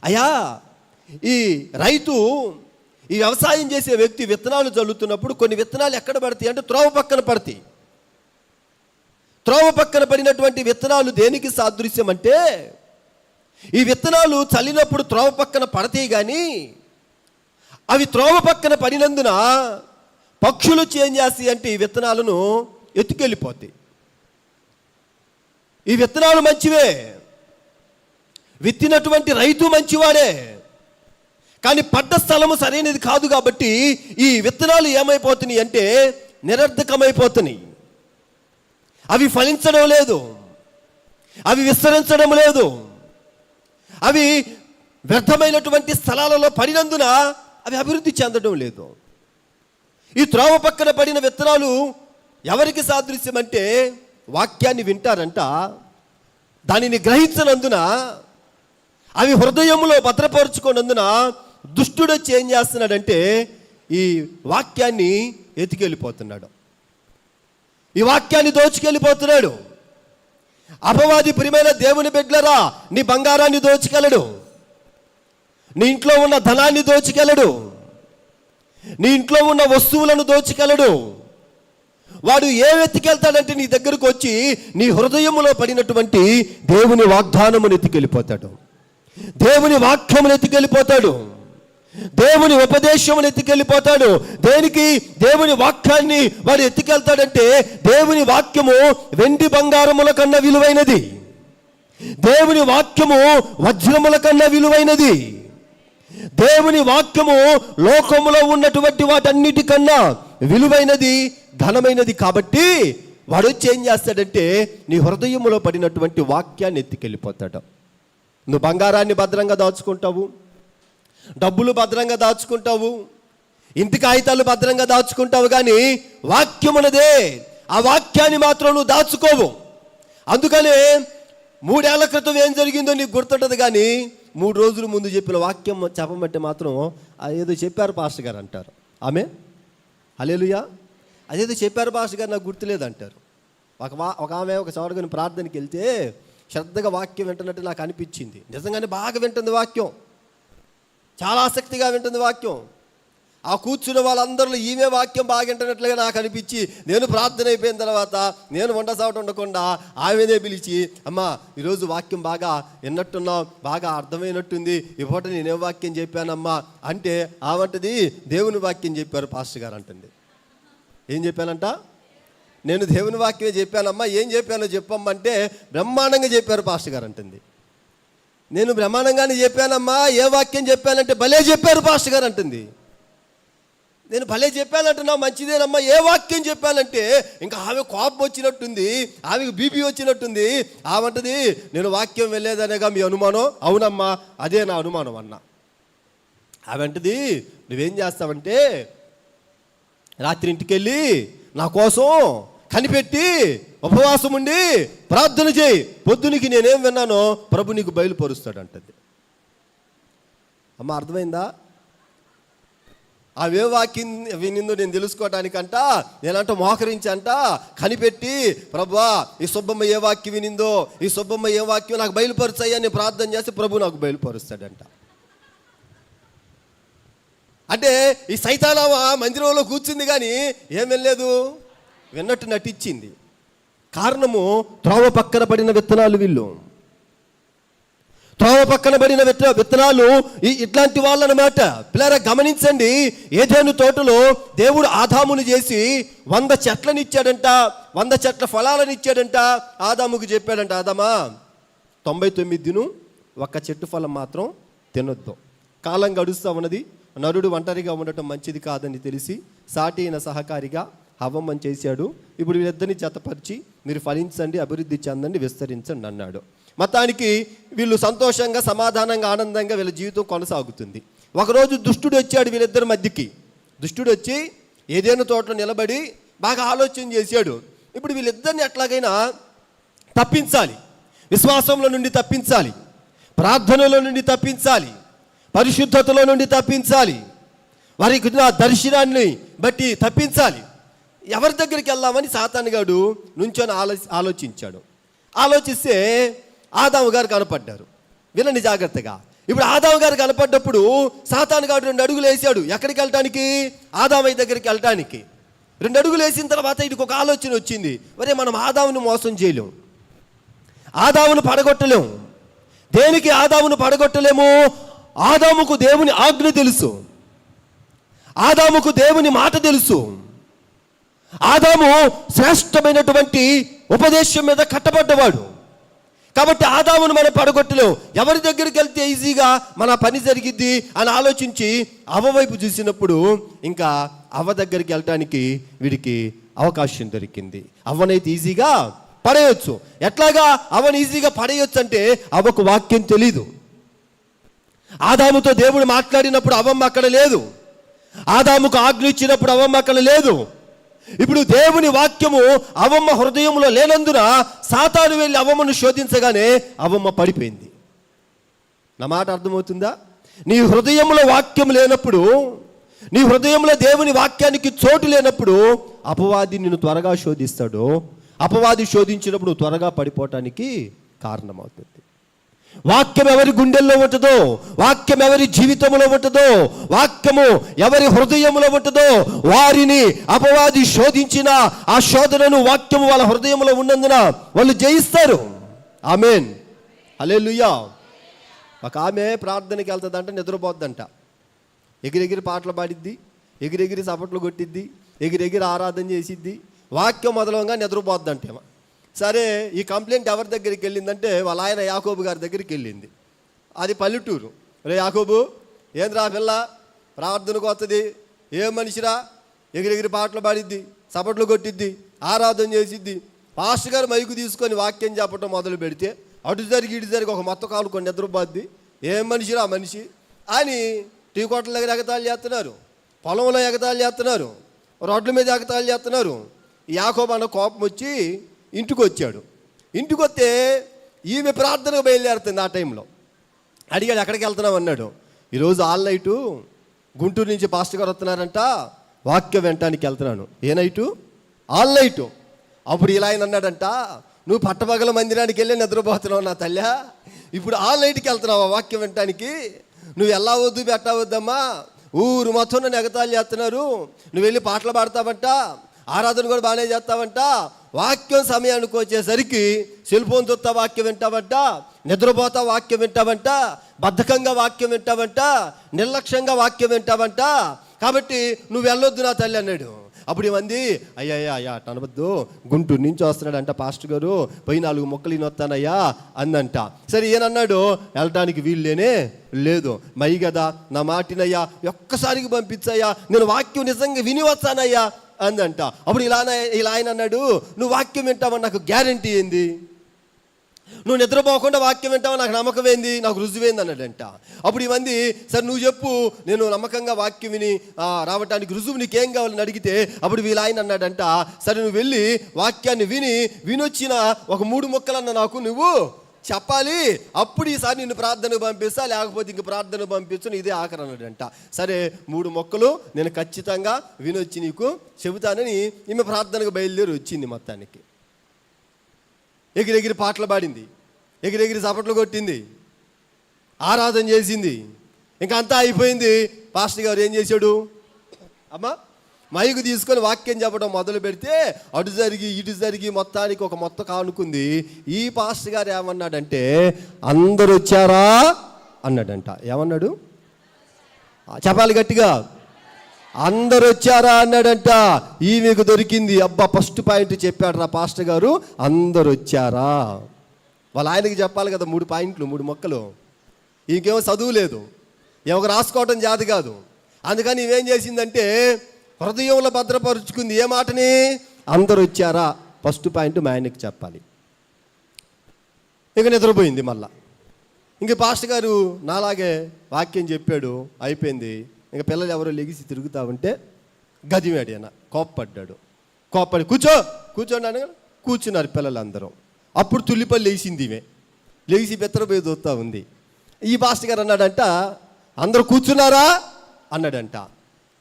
అయ్యా, ఈ రైతు, ఈ వ్యవసాయం చేసే వ్యక్తి విత్తనాలు చల్లుతున్నప్పుడు కొన్ని విత్తనాలు ఎక్కడ పడతాయి అంటే త్రోవ పక్కన పడతాయి. త్రోవ పక్కన పడినటువంటి విత్తనాలు దేనికి సాదృశ్యం అంటే, ఈ విత్తనాలు చల్లినప్పుడు త్రోవ పక్కన పడతాయి, కానీ అవి త్రోవ పక్కన పడినందున పక్షులు ఏం చేస్తాయి అంటే ఈ విత్తనాలను ఎత్తుకెళ్ళిపోతాయి. ఈ విత్తనాలు మంచివే, విత్తినటువంటి రైతు మంచివాడే, కానీ పడ్డ స్థలము సరైనది కాదు. కాబట్టి ఈ విత్తనాలు ఏమైపోతున్నాయి అంటే నిరర్ధకమైపోతున్నాయి. అవి ఫలించడం లేదు, అవి విస్తరించడం లేదు, అవి వ్యర్థమైనటువంటి స్థలాలలో పడినందున అవి అభివృద్ధి చెందడం లేదు. ఈ త్రోవ పక్కన పడిన విత్తనాలు ఎవరికి సాదృశ్యం అంటే వాక్యాన్ని వింటారంట, దానిని గ్రహించనందున, అవి హృదయంలో భద్రపరుచుకున్నందున దుష్టుడు వచ్చి ఏం చేస్తున్నాడంటే ఈ వాక్యాన్ని ఎత్తుకెళ్ళిపోతున్నాడు, ఈ వాక్యాన్ని దోచుకెళ్ళిపోతున్నాడు. అపవాది ప్రియమైన దేవుని బిడ్డలారా, నీ బంగారాన్ని దోచుకెళ్ళడు, నీ ఇంట్లో ఉన్న ధనాన్ని దోచుకెళ్ళడు, నీ ఇంట్లో ఉన్న వస్తువులను దోచుకెళ్ళడు. వాడు ఏం ఎత్తుకెళ్తాడంటే నీ దగ్గరకు వచ్చి నీ హృదయములో పడినటువంటి దేవుని వాగ్దానమును ఎత్తుకెళ్ళిపోతాడు, దేవుని వాక్యమును ఎత్తుకెళ్ళిపోతాడు, దేవుని ఉపదేశమును ఎత్తుకెళ్ళిపోతాడు. దేనికి? దేవుని వాక్యాన్ని వాడు ఎత్తుకెళ్తాడంటే దేవుని వాక్యము వెండి బంగారముల కన్నా విలువైనది, దేవుని వాక్యము వజ్రముల కన్నా విలువైనది, దేవుని వాక్యము లోకములో ఉన్నటువంటి వాటన్నిటికన్నా విలువైనది, ఘనమైనది. కాబట్టి వాడు వచ్చి ఏం చేస్తాడంటే నీ హృదయములో పడినటువంటి వాక్యాన్ని ఎత్తుకెళ్ళిపోతాడు. నువ్వు బంగారాన్ని భద్రంగా దాచుకుంటావు, డబ్బులు భద్రంగా దాచుకుంటావు, ఇంటి కాగితాలు భద్రంగా దాచుకుంటావు, కానీ వాక్యమునదే ఆ వాక్యాన్ని మాత్రం నువ్వు దాచుకోవు. అందుకనే 3 ఏళ్ల క్రితం ఏం జరిగిందో నీకు గుర్తుంటుంది, కానీ 3 రోజుల ముందు చెప్పిన వాక్యం చెప్పమంటే మాత్రం అదేదో చెప్పారు పాస్టర్ గారు అంటారు. ఆమె హల్లెలూయా. అదేదో చెప్పారు పాస్టర్ గారు నాకు గుర్తులేదు అంటారు. ఒక ఆమె ఒక చోటకొని ప్రార్థనకి వెళ్తే శ్రద్ధగా వాక్యం వింటున్నట్టు నాకు అనిపించింది. నిజంగానే బాగా వింటుంది వాక్యం, చాలా ఆసక్తిగా వింటుంది వాక్యం. ఆ కూర్చున్న వాళ్ళందరిలో ఈమె వాక్యం బాగా వింటున్నట్లుగా నాకు అనిపించి నేను ప్రార్థన అయిపోయిన తర్వాత నేను వంట సాట ఉండకుండా ఆమెనే పిలిచి, అమ్మా ఈరోజు వాక్యం బాగా విన్నట్టున్నావు, బాగా అర్థమైనట్టుంది, ఇప్పటి నేనేం వాక్యం చెప్పానమ్మా అంటే ఆమంటది దేవుని వాక్యం చెప్పారు పాస్టర్ గారు అంటుంది. ఏం చెప్పానంట? నేను దేవుని వాక్యమే చెప్పానమ్మా, ఏం చెప్పానో చెప్పమ్మంటే బ్రహ్మాండంగా చెప్పారు పాస్టర్ గారు అంటుంది. నేను బ్రహ్మాండంగానే చెప్పానమ్మా, ఏ వాక్యం చెప్పానంటే భలే చెప్పారు పాస్టర్ గారు అంటుంది. నేను భలే చెప్పానంటున్నా, మంచిదేనమ్మా, ఏ వాక్యం చెప్పానంటే ఇంకా ఆమె కోపం వచ్చినట్టుంది, ఆమెకు బీపీ వచ్చినట్టుంది. ఆమంటది నేను వాక్యం వెళ్ళేదనేగా మీ అనుమానం? అవునమ్మా, అదే నా అనుమానం అన్నా. ఆమెంటది నువ్వేం చేస్తావంటే రాత్రి ఇంటికి వెళ్ళి నా కోసం కనిపెట్టి ఉపవాసం ఉండి ప్రార్థన చేయి, పొద్దునికి నేనేం విన్నానో ప్రభు నీకు బయలుపరుస్తాడు అంటది. అమ్మ అర్థమైందా? అవే వాక్యం వినిందో నేను తెలుసుకోవడానికంట నేనంట మోకరించంట కనిపెట్టి, ప్రభువా ఈ సుబ్బమ్మ ఏ వాక్యం వినిందో, ఈ సుబ్బమ్మ ఏ వాక్యం నాకు బయలుపరుస్తాయి అని ప్రార్థన చేసి ప్రభు నాకు బయలుపరుస్తాడంట. అంటే ఈ సైతానామా మందిరంలో కూర్చుంది కానీ ఏం వెళ్ళలేదు, విన్నట్టు నటించింది. కారణము త్రోవ పక్కన పడిన విత్తనాలు. వీళ్ళు త్రోవ పక్కన పడిన విత్తనాలు ఇట్లాంటి వాళ్ళు అన్నమాట. పిల్లరా గమనించండి, ఏదెను తోటలో దేవుడు ఆదామును చేసి 100 చెట్లను ఇచ్చాడంట, 100 చెట్ల ఫలాలను ఇచ్చాడంట. ఆదాముకు చెప్పాడంట, ఆదామా 99 తిను, 1 చెట్టు ఫలం మాత్రం తినొద్దు. కాలం గడుస్తూ ఉన్నది, నరుడు ఒంటరిగా ఉండటం మంచిది కాదని తెలిసి సాటి అయిన సహకారిగా హవ్వమ్మని చేశాడు. ఇప్పుడు వీళ్ళిద్దరిని జతపరిచి మీరు ఫలించండి, అభివృద్ధి చెందండి, విస్తరించండి అన్నాడు. మొత్తానికి వీళ్ళు సంతోషంగా, సమాధానంగా, ఆనందంగా వీళ్ళ జీవితం కొనసాగుతుంది. ఒకరోజు దుష్టుడు వచ్చాడు వీళ్ళిద్దరి మధ్యకి. దుష్టుడు వచ్చి ఏదైనా తోటలో నిలబడి బాగా ఆలోచన చేశాడు. ఇప్పుడు వీళ్ళిద్దరిని ఎట్లాగైనా తప్పించాలి, విశ్వాసంలో నుండి తప్పించాలి, ప్రార్థనలో నుండి తప్పించాలి, పరిశుద్ధతలో నుండి తప్పించాలి, వారికి నా దర్శనాన్ని బట్టి తప్పించాలి. ఎవరి దగ్గరికి వెళ్దామని సాతానుగాడు నుంచొని ఆలోచించాడు. ఆలోచిస్తే ఆదాము గారు కనపడ్డారు. వినండి జాగ్రత్తగా. ఇప్పుడు ఆదాము గారు కనపడ్డప్పుడు సాతానుగాడు 2 అడుగులు వేసాడు. ఎక్కడికి వెళ్ళటానికి? ఆదాము దగ్గరికి వెళ్ళటానికి. 2 అడుగులు వేసిన తర్వాత ఇటుకు ఒక ఆలోచన వచ్చింది. ఒరే, మనం ఆదామును మోసం చేయలేం, ఆదామును పడగొట్టలేం. దేనికి ఆదామును పడగొట్టలేము? ఆదాముకు దేవుని ఆజ్ఞ తెలుసు, ఆదాముకు దేవుని మాట తెలుసు. ఆదాము శ్రేష్టమైనటువంటి ఉపదేశం మీద కట్టబడ్డవాడు. కాబట్టి ఆదామును మనం పడగొట్టలేం. ఎవరి దగ్గరికి వెళ్తే ఈజీగా మన పని జరిగిద్ది అని ఆలోచించి అవ్వ వైపు చూసినప్పుడు ఇంకా అవ్వ దగ్గరికి వెళ్ళటానికి వీడికి అవకాశం దొరికింది. అవ్వనైతే ఈజీగా పడేయొచ్చు. ఎట్లాగా అవ్వని ఈజీగా పడేయొచ్చు అంటే అవ్వకు వాక్యం తెలీదు. ఆదాముతో దేవుడు మాట్లాడినప్పుడు అవ్వమ్మ అక్కడ లేదు, ఆదాముకు ఆజ్ఞ ఇచ్చినప్పుడు అవ్వమ్మ అక్కడ లేదు. ఇప్పుడు దేవుని వాక్యము అవ్వమ్మ హృదయంలో లేనందున సాతాను వెళ్ళి అవ్వమ్మను శోధించగానే అవ్వమ్మ పడిపోయింది. నా మాట అర్థమవుతుందా? నీ హృదయంలో వాక్యం లేనప్పుడు, నీ హృదయంలో దేవుని వాక్యానికి చోటు లేనప్పుడు అపవాది నిన్ను త్వరగా శోధిస్తాడు. అపవాది శోధించినప్పుడు త్వరగా పడిపోవటానికి కారణమవుతుంది. వాక్యం ఎవరి గుండెల్లో ఉంటుందో, వాక్యం ఎవరి జీవితంలో ఉంటుందో, వాక్యము ఎవరి హృదయంలో ఉంటుందో వారిని అపవాది శోధించిన ఆ శోధనను వాక్యము వాళ్ళ హృదయంలో ఉన్నందున వాళ్ళు జయిస్తారు. ఆమేన్, హల్లెలూయా. ఒక ఆమె ప్రార్థనకి వెళ్తుందంట, నిద్రపోద్దంట. ఎగిరెగిరి పాటలు పాడిద్ది, ఎగిరెగిరి చప్పట్లు కొట్టిద్ది, ఎగిరెగిరి ఆరాధన చేసిద్ది. వాక్యం మొదలంగా నిద్రపోద్దంటేమో. సరే, ఈ కంప్లైంట్ ఎవరి దగ్గరికి వెళ్ళిందంటే వాళ్ళ ఆయన యాకోబు గారి దగ్గరికి వెళ్ళింది. అది పల్లెటూరు. రే యాకోబు, ఏంద్రా పిల్ల ప్రార్థనకు వస్తుంది, ఏం మనిషిరా, ఎగిరెగిరి పాటలు పాడిద్ది, చప్పట్లు కొట్టిద్ది, ఆరాధన చేసిద్ది. పాస్టర్ గారు మైకు తీసుకొని వాక్యం చెప్పడం మొదలు పెడితే అటు జరిగి ఇటు జరిగి ఒక మొత్తం కాలుకొని నిద్రపోద్ది. ఏం మనిషిరా మనిషి అని టీ కోట్ల దగ్గర ఎగతాళి చేస్తున్నారు, పొలంలో ఎగతాళి చేస్తున్నారు, రోడ్ల మీద ఎగతాళి చేస్తున్నారు. యాకోబు అన్న కోపం వచ్చి ఇంటికి వచ్చాడు. ఇంటికి వస్తే ఈమె ప్రార్థనకు బయలుదేరుతుంది. ఆ టైంలో అడిగాడు, ఎక్కడికి వెళ్తున్నావు అన్నాడు. ఈరోజు ఆల్ నైటు గుంటూరు నుంచి పాస్టర్ గారు వస్తున్నారంట, వాక్యం వినటానికి వెళ్తున్నాను. ఏ నైటు? All night. అప్పుడు ఇలా ఆయన అన్నాడంట, నువ్వు పట్టపగల మందిరానికి వెళ్ళి నిద్రపోతున్నావు నా తల్లి, ఇప్పుడు ఆల్ నైట్కి వెళ్తున్నావా వాక్యం వినటానికి? నువ్వు వెళ్ళవద్దు, పెట్టవద్దమ్మా, ఊరు మొత్తం నన్ను ఎగతాళి చేస్తున్నారు. నువ్వు వెళ్ళి పాటలు పాడతావంట, ఆరాధన కూడా బాగానే చేస్తావంట, వాక్యం సమయానికి వచ్చేసరికి సెల్ ఫోన్ చూస్తా వాక్యం వింటావంట, నిద్రపోతా వాక్యం వింటావంట, బద్ధకంగా వాక్యం వింటావంట, నిర్లక్ష్యంగా వాక్యం వింటావంట, కాబట్టి నువ్వు వెళ్ళొద్దు నా తల్లి అన్నాడు. అప్పుడు ఏమంది, అయ్యా అనవద్దు, గుంటూరు నుంచి వస్తున్నాడంట పాస్టర్ గారు, పోయి 4 మొక్కలు ఇనొస్తానయ్యా అందంట. సరే, ఏనన్నాడు, వెళ్ళటానికి వీళ్ళేనే లేదు, మై కదా నా మాటినయ్యా, ఒక్కసారికి పంపించయ్యా, నేను వాక్యం నిజంగా విని వస్తానయ్యా అందంట. అప్పుడు ఇలా ఆయన అన్నాడు, నువ్వు వాక్యం వింటావని నాకు గ్యారంటీ ఏంది? నువ్వు నిద్రపోకుండా వాక్యం వింటావని నాకు నమ్మకం ఏంది, నాకు రుజువేంది అన్నాడంట. అప్పుడు ఇవన్నీ, సరే నువ్వు చెప్పు, నేను నమ్మకంగా వాక్యం విని రావటానికి రుజువు నీకేం కావాలని అడిగితే అప్పుడు వీళ్ళ ఆయన అన్నాడంట, సరే నువ్వు వెళ్ళి వాక్యాన్ని వినొచ్చిన ఒక 3 మొక్కలన్న నాకు నువ్వు చెప్పాలి, అప్పుడు ఈసారి నిన్ను ప్రార్థనకు పంపిస్తా, లేకపోతే ఇంక ప్రార్థనకు పంపించు, ఇదే ఆఖరి అన్నాడంట. సరే 3 మొక్కలు నేను ఖచ్చితంగా వినొచ్చి నీకు చెబుతానని ఈమె ప్రార్థనకు బయలుదేరి వచ్చింది. మొత్తానికి ఎగిరెగిరి పాటలు పాడింది, ఎగిరెగిరి చప్పట్లు కొట్టింది, ఆరాధన చేసింది. ఇంకా అంతా అయిపోయింది. పాస్టర్ గారు ఏం చేశాడు, అమ్మా మైకు తీసుకొని వాక్యం చెప్పడం మొదలు పెడితే అటు జరిగి ఇటు జరిగి మొత్తానికి ఒక మొత్తం కానుకుంది. ఈ పాస్టర్ గారు ఏమన్నాడంటే, అందరు వచ్చారా అన్నాడంట. ఏమన్నాడు చెప్పాలి గట్టిగా, అందరు వచ్చారా అన్నాడంట. ఈమెకు దొరికింది. అబ్బా, ఫస్ట్ పాయింట్ చెప్పాడు రా పాస్టర్ గారు, అందరు వచ్చారా. వాళ్ళ ఆయనకి చెప్పాలి కదా 3 పాయింట్లు 3 మొక్కలు. ఇంకేమో చదువు లేదు, ఏమో రాసుకోవటం జాతి కాదు. అందుకని ఇవేం చేసిందంటే హృదయంలో భద్రపరుచుకుంది. ఏ మాటని? అందరు వచ్చారా. ఫస్ట్ పాయింట్ మా ఆయనకి చెప్పాలి. ఇక నిద్రపోయింది. మళ్ళా ఇంక పాస్టర్ గారు నాలాగే వాక్యం చెప్పాడు, అయిపోయింది. ఇంకా పిల్లలు ఎవరో లెగిసి తిరుగుతా ఉంటే గదివాడు ఆయన కోప్పడ్డాడు. కోప్పడి కూర్చోండి అని కూర్చున్నారు పిల్లలందరూ. అప్పుడు తుల్లిపల్లి లేచింది. ఈమె లేచి బెత్తరపోయి చూస్తూ ఉంది. ఈ పాస్టర్ గారు అన్నాడంట, అందరూ కూర్చున్నారా అన్నాడంట.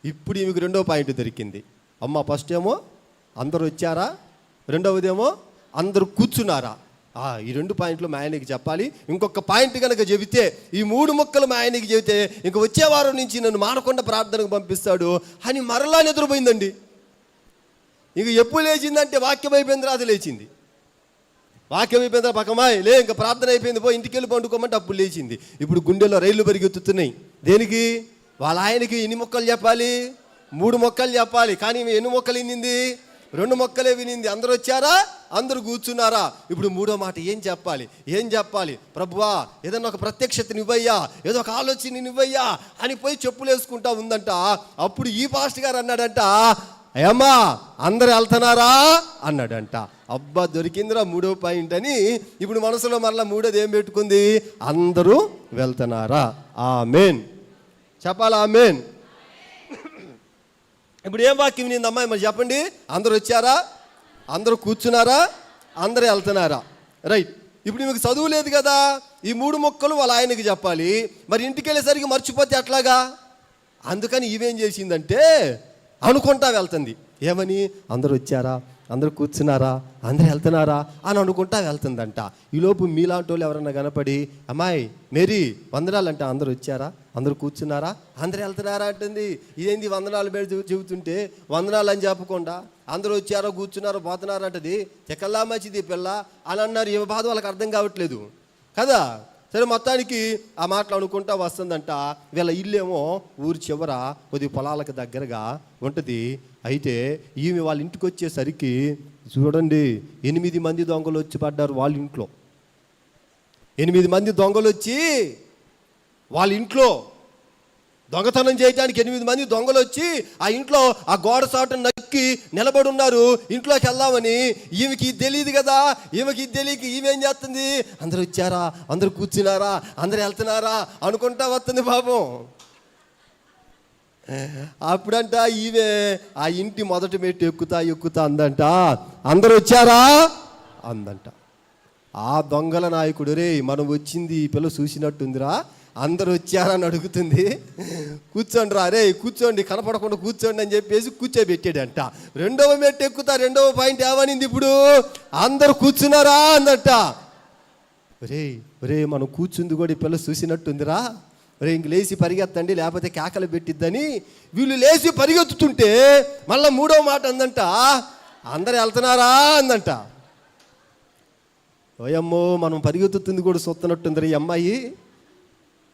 ఇప్పుడు ఈమెకు రెండో పాయింట్ దొరికింది. అమ్మ, ఫస్ట్ ఏమో అందరూ వచ్చారా, రెండవదేమో అందరూ కూర్చున్నారా. ఈ 2 పాయింట్లు మా ఆయనకి చెప్పాలి. ఇంకొక పాయింట్ కనుక చెబితే, ఈ 3 ముక్కలు మా ఆయనకి చెబితే ఇంక వచ్చే వారం నుంచి నన్ను మానకుండా ప్రార్థనకు పంపిస్తాడు అని మరలా నిద్రపోయిందండి. ఇంక ఎప్పుడు లేచిందంటే వాక్యం అయిపోయిన తర్వాత లేచింది. వాక్యం అయిపోయిన తర్వాత పక్కమాయ్ లే, ఇంకా ప్రార్థన అయిపోయింది, పో ఇంటికి వెళ్ళి పండుకోమంటే అప్పుడు లేచింది. ఇప్పుడు గుండెల్లో రైళ్లు పరిగెత్తుతున్నాయి. దేనికి? వాళ్ళ ఆయనకి ఎన్ని మొక్కలు చెప్పాలి? 3 మొక్కలు చెప్పాలి. కానీ ఎన్ని మొక్కలు వినింది? 2 మొక్కలే వినింది. అందరూ వచ్చారా, అందరూ కూర్చున్నారా. ఇప్పుడు 3వ మాట ఏం చెప్పాలి? ప్రభువా, ఏదన్నా ఒక ప్రత్యక్షతని ఇవ్వయ్యా, ఏదో ఒక ఆలోచన ఇవ్వయ్యా అని పోయి చెప్పులు వేసుకుంటా ఉందంట. అప్పుడు ఈ పాస్టర్ గారు అన్నాడంట, అమ్మా అందరు వెళ్తున్నారా అన్నాడంట. అబ్బా, దొరికిందిరా 3వ పాయింట్ అని. ఇప్పుడు మనసులో మరలా 3వది ఏం పెట్టుకుంది? అందరూ వెళ్తున్నారా. ఆమేన్ చెప్పాలా? ఆమేన్. ఇప్పుడు ఏం వాక్యం వినింది అమ్మాయి మరి చెప్పండి? అందరూ వచ్చారా, అందరూ కూర్చున్నారా, అందరూ వెళ్తున్నారా. రైట్. ఇప్పుడు మీకు చదువు లేదు కదా, ఈ 3 మొక్కలు వాళ్ళ ఆయనకి చెప్పాలి. మరి ఇంటికి వెళ్ళేసరికి మర్చిపోతే ఎట్లాగా? అందుకని ఇవేం చేసిందంటే అనుకుంటా వెళ్తుంది. ఏమని? అందరూ వచ్చారా, అందరూ కూర్చున్నారా, అందరూ వెళ్తున్నారా అని అనుకుంటా వెళ్తుందంట. ఈలోపు మీలాంటి వాళ్ళు ఎవరన్నా కనపడి, అమ్మాయి మేరీ వందనాలంట, అందరూ వచ్చారా, అందరూ కూర్చున్నారా, అందరూ వెళ్తున్నారా అంటుంది. ఇదేంది వందనాలు పెట్టి చెబుతుంటే వందనాలు అని చెప్పకుండా అందరూ వచ్చారో కూర్చున్నారో పోతున్నారో అంటది. చెక్కల్లా మంచిది పిల్ల అని అన్నారు. ఏ బాధ వాళ్ళకి అర్థం కావట్లేదు కదా. సరే, మొత్తానికి ఆ మాటలు అనుకుంటా వస్తుందంట. వీళ్ళ ఇల్లేమో ఊరి చివర కొద్ది పొలాలకు దగ్గరగా ఉంటుంది. అయితే ఈమె వాళ్ళ ఇంటికి వచ్చేసరికి చూడండి, 8 మంది దొంగలు వచ్చి పడ్డారు వాళ్ళ ఇంట్లో. 8 మంది దొంగలు వచ్చి వాళ్ళ ఇంట్లో దొంగతనం చేయడానికి 8 మంది దొంగలు వచ్చి ఆ ఇంట్లో ఆ గోడ సాటును నక్కి నిలబడి ఉన్నారు. ఇంట్లోకి వెళ్దామని ఈమెకి తెలియదు కదా. ఈమెకి తెలియక ఈమెం చేస్తుంది? అందరూ వచ్చారా, అందరూ కూర్చున్నారా, అందరూ వెళ్తున్నారా అనుకుంటా వస్తుంది పాపం. అప్పుడంట ఈమె ఆ ఇంటి మొదటి మెట్టు ఎక్కుతా అందంట, అందరూ వచ్చారా అందంట. ఆ దొంగల నాయకుడు, రే మనం వచ్చింది ఈ పిల్ల చూసినట్టుందిరా, అందరూ వచ్చారని అడుగుతుంది. కూర్చోండి రా, రే కూర్చోండి, కనపడకుండా కూర్చోండి అని చెప్పేసి కూర్చోబెట్టాడంట. 2వ మెట్టు ఎక్కుతా 2వ పాయింట్ ఏమనింది? ఇప్పుడు అందరూ కూర్చున్నారా అందంట. ఒరే మనం కూర్చుంది కూడా ఈ పిల్ల చూసినట్టుందిరా, ఒరే ఇంక లేచి పరిగెత్తండి లేకపోతే కేకలు పెట్టిద్దని వీళ్ళు లేచి పరిగెత్తుతుంటే మళ్ళీ 3వ మాట అందంట, అందరూ వెళ్తున్నారా అందంట. ఓయమ్మో, మనం పరిగెత్తుతుంది కూడా చూస్తున్నట్టుంది ఈ అమ్మాయి.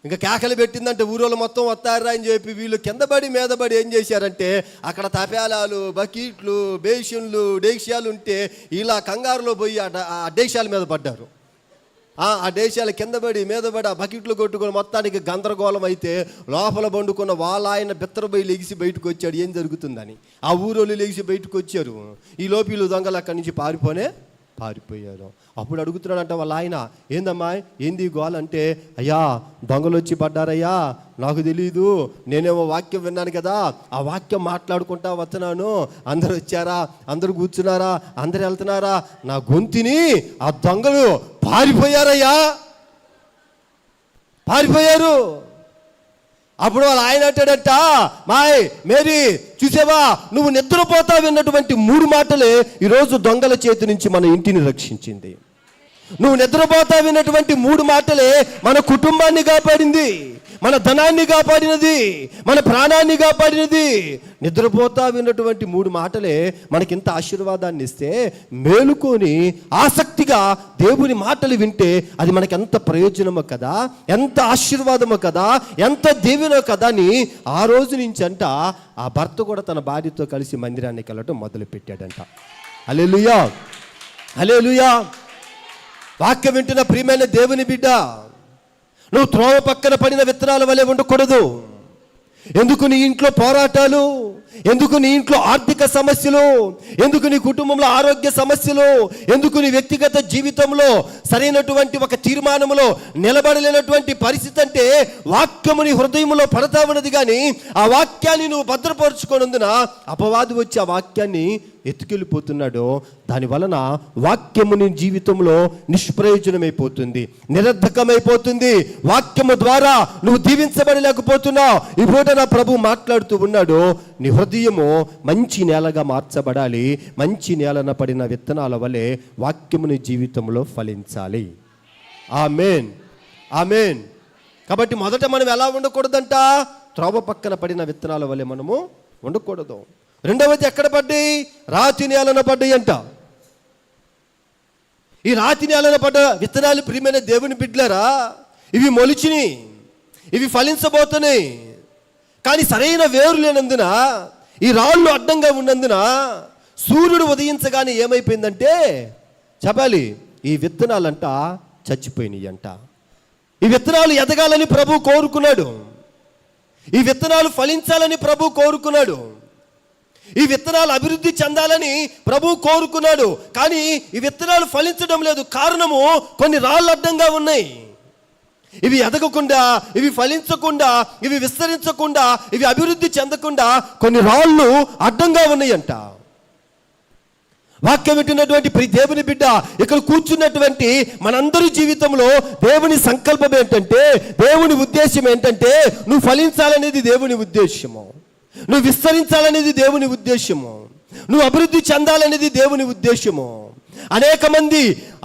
ఇంకా కేకలు పెట్టిందంటే ఊరోళ్ళు మొత్తం వస్తారా అని చెప్పి వీళ్ళు కిందపడి మీదపడి ఏం చేశారంటే అక్కడ తపేలాలు, బకెట్లు, బేషన్లు, డేక్షాలు ఉంటే ఇలా కంగారులో పోయి ఆ డేక్షాల మీద పడ్డారు. ఆ డేక్షాల కిందపడి మీదపడి ఆ బకెట్లు కొట్టుకొని మొత్తానికి గందరగోళం అయితే లోపల పండుకున్న వాళ్ళ ఆయన బిత్తరపోయి లెగిసి బయటకు వచ్చాడు ఏం జరుగుతుందని. ఆ ఊరోళ్ళు లెగిసి బయటకు వచ్చారు. ఈ లోపీలు దొంగలు అక్కడి నుంచి పారిపోయారు. అప్పుడు అడుగుతున్నాడంట వాళ్ళ ఆయన, ఏందమ్మా ఏంది గోల అంటే, అయ్యా దొంగలు వచ్చి పడ్డారయ్యా, నాకు తెలీదు, నేనేమో వాక్యం విన్నాను కదా, ఆ వాక్యం మాట్లాడుకుంటా వస్తున్నాను, అందరూ వచ్చారా, అందరూ కూర్చున్నారా, అందరూ వెళ్తున్నారా, నా గొంతుని ఆ దొంగలు పారిపోయారయ్యా, పారిపోయారు. అప్పుడు వాళ్ళ ఆయన అంటాడంట, మాయ్ మేరీ చూసావా, నువ్వు నిద్రపోతా విన్నటువంటి 3 మాటలే ఈరోజు దొంగల చేతి నుంచి మన ఇంటిని రక్షించింది. నువ్వు నిద్రపోతా విన్నటువంటి 3 మాటలే మన కుటుంబాన్ని కాపాడింది. మన ధనాన్ని కాపాడినది, మన ప్రాణాన్ని కాపాడినది. నిద్రపోతా విన్నటువంటి 3 మాటలే మనకింత ఆశీర్వాదాన్ని ఇస్తే, మేలుకొని ఆసక్తిగా దేవుని మాటలు వింటే అది మనకి ఎంత ప్రయోజనమో కదా, ఎంత ఆశీర్వాదమో కదా, ఎంత దీవెనో కదా అని ఆ రోజు నుంచి అంట ఆ భర్త కూడా తన భార్యతో కలిసి మందిరానికి వెళ్ళటం మొదలు పెట్టాడంట. హల్లెలూయా, హల్లెలూయా. వాక్యం వింటున్న ప్రియమైన దేవుని బిడ్డ, నువ్వు త్రోవ పక్కన పడిన విత్తనాల వలె ఉండకూడదు. ఎందుకు నీ ఇంట్లో పోరాటాలు, ఎందుకు నీ ఇంట్లో ఆర్థిక సమస్యలు, ఎందుకు నీ కుటుంబంలో ఆరోగ్య సమస్యలు, ఎందుకు నీ వ్యక్తిగత జీవితంలో సరైనటువంటి ఒక తీర్మానంలో నిలబడలేనటువంటి పరిస్థితి అంటే వాక్యము నీ హృదయంలో పడతా ఉన్నది. కానీ ఆ వాక్యాన్ని నువ్వు భద్రపరుచుకోనందున అపవాది వచ్చి ఆ వాక్యాన్ని ఎత్తుకెళ్ళిపోతున్నాడు. దాని వలన వాక్యము నీ జీవితంలో నిష్ప్రయోజనమైపోతుంది, నిరర్ధకమైపోతుంది. వాక్యము ద్వారా నువ్వు దీవించబడలేకపోతున్నావు. ఈ పూట నా ప్రభు మాట్లాడుతూ ఉన్నాడు, నీ హృదయము మంచి నేలగా మార్చబడాలి. మంచి నేలన పడిన విత్తనాల వలె వాక్యము నీ జీవితంలో ఫలించాలి. ఆమేన్, ఆమేన్. కాబట్టి మొదట మనం ఎలా ఉండకూడదంట? త్రోవ పక్కన పడిన విత్తనాల వలె మనము ఉండకూడదు. రెండవది ఎక్కడ పడ్డాయి? రాతి నేలన పడ్డాయి అంట. ఈ రాతి నేలన పడ్డ విత్తనాలు ప్రియమైన దేవుని బిడ్డలారా, ఇవి మొలిచినాయి, ఇవి ఫలించబోతున్నాయి. కానీ సరైన వేరు లేనందున, ఈ రాళ్ళు అడ్డంగా ఉన్నందున సూర్యుడు ఉదయించగానే ఏమైపోయిందంటే చెప్పాలి, ఈ విత్తనాలంట చచ్చిపోయినాయి అంట. ఈ విత్తనాలు ఎదగాలని ప్రభు కోరుకున్నాడు, ఈ విత్తనాలు ఫలించాలని ప్రభు కోరుకున్నాడు, ఈ విత్తనాలు అభివృద్ధి చెందాలని ప్రభు కోరుకున్నాడు. కానీ ఈ విత్తనాలు ఫలించడం లేదు. కారణము కొన్ని రాళ్ళు అడ్డంగా ఉన్నాయి. ఇవి ఎదగకుండా, ఇవి ఫలించకుండా, ఇవి విస్తరించకుండా, ఇవి అభివృద్ధి చెందకుండా కొన్ని రాళ్ళు అడ్డంగా ఉన్నాయంట. వాక్యం వింటున్నటువంటి ప్రతి దేవుని బిడ్డ, ఇక్కడ కూర్చున్నటువంటి మనందరి జీవితంలో దేవుని సంకల్పం ఏంటంటే, దేవుని ఉద్దేశం ఏంటంటే, నువ్వు ఫలించాలనేది దేవుని ఉద్దేశము, నువ్వు విస్తరించాలనేది దేవుని ఉద్దేశము, నువ్వు అభివృద్ధి చెందాలనేది దేవుని ఉద్దేశము. అనేక మంది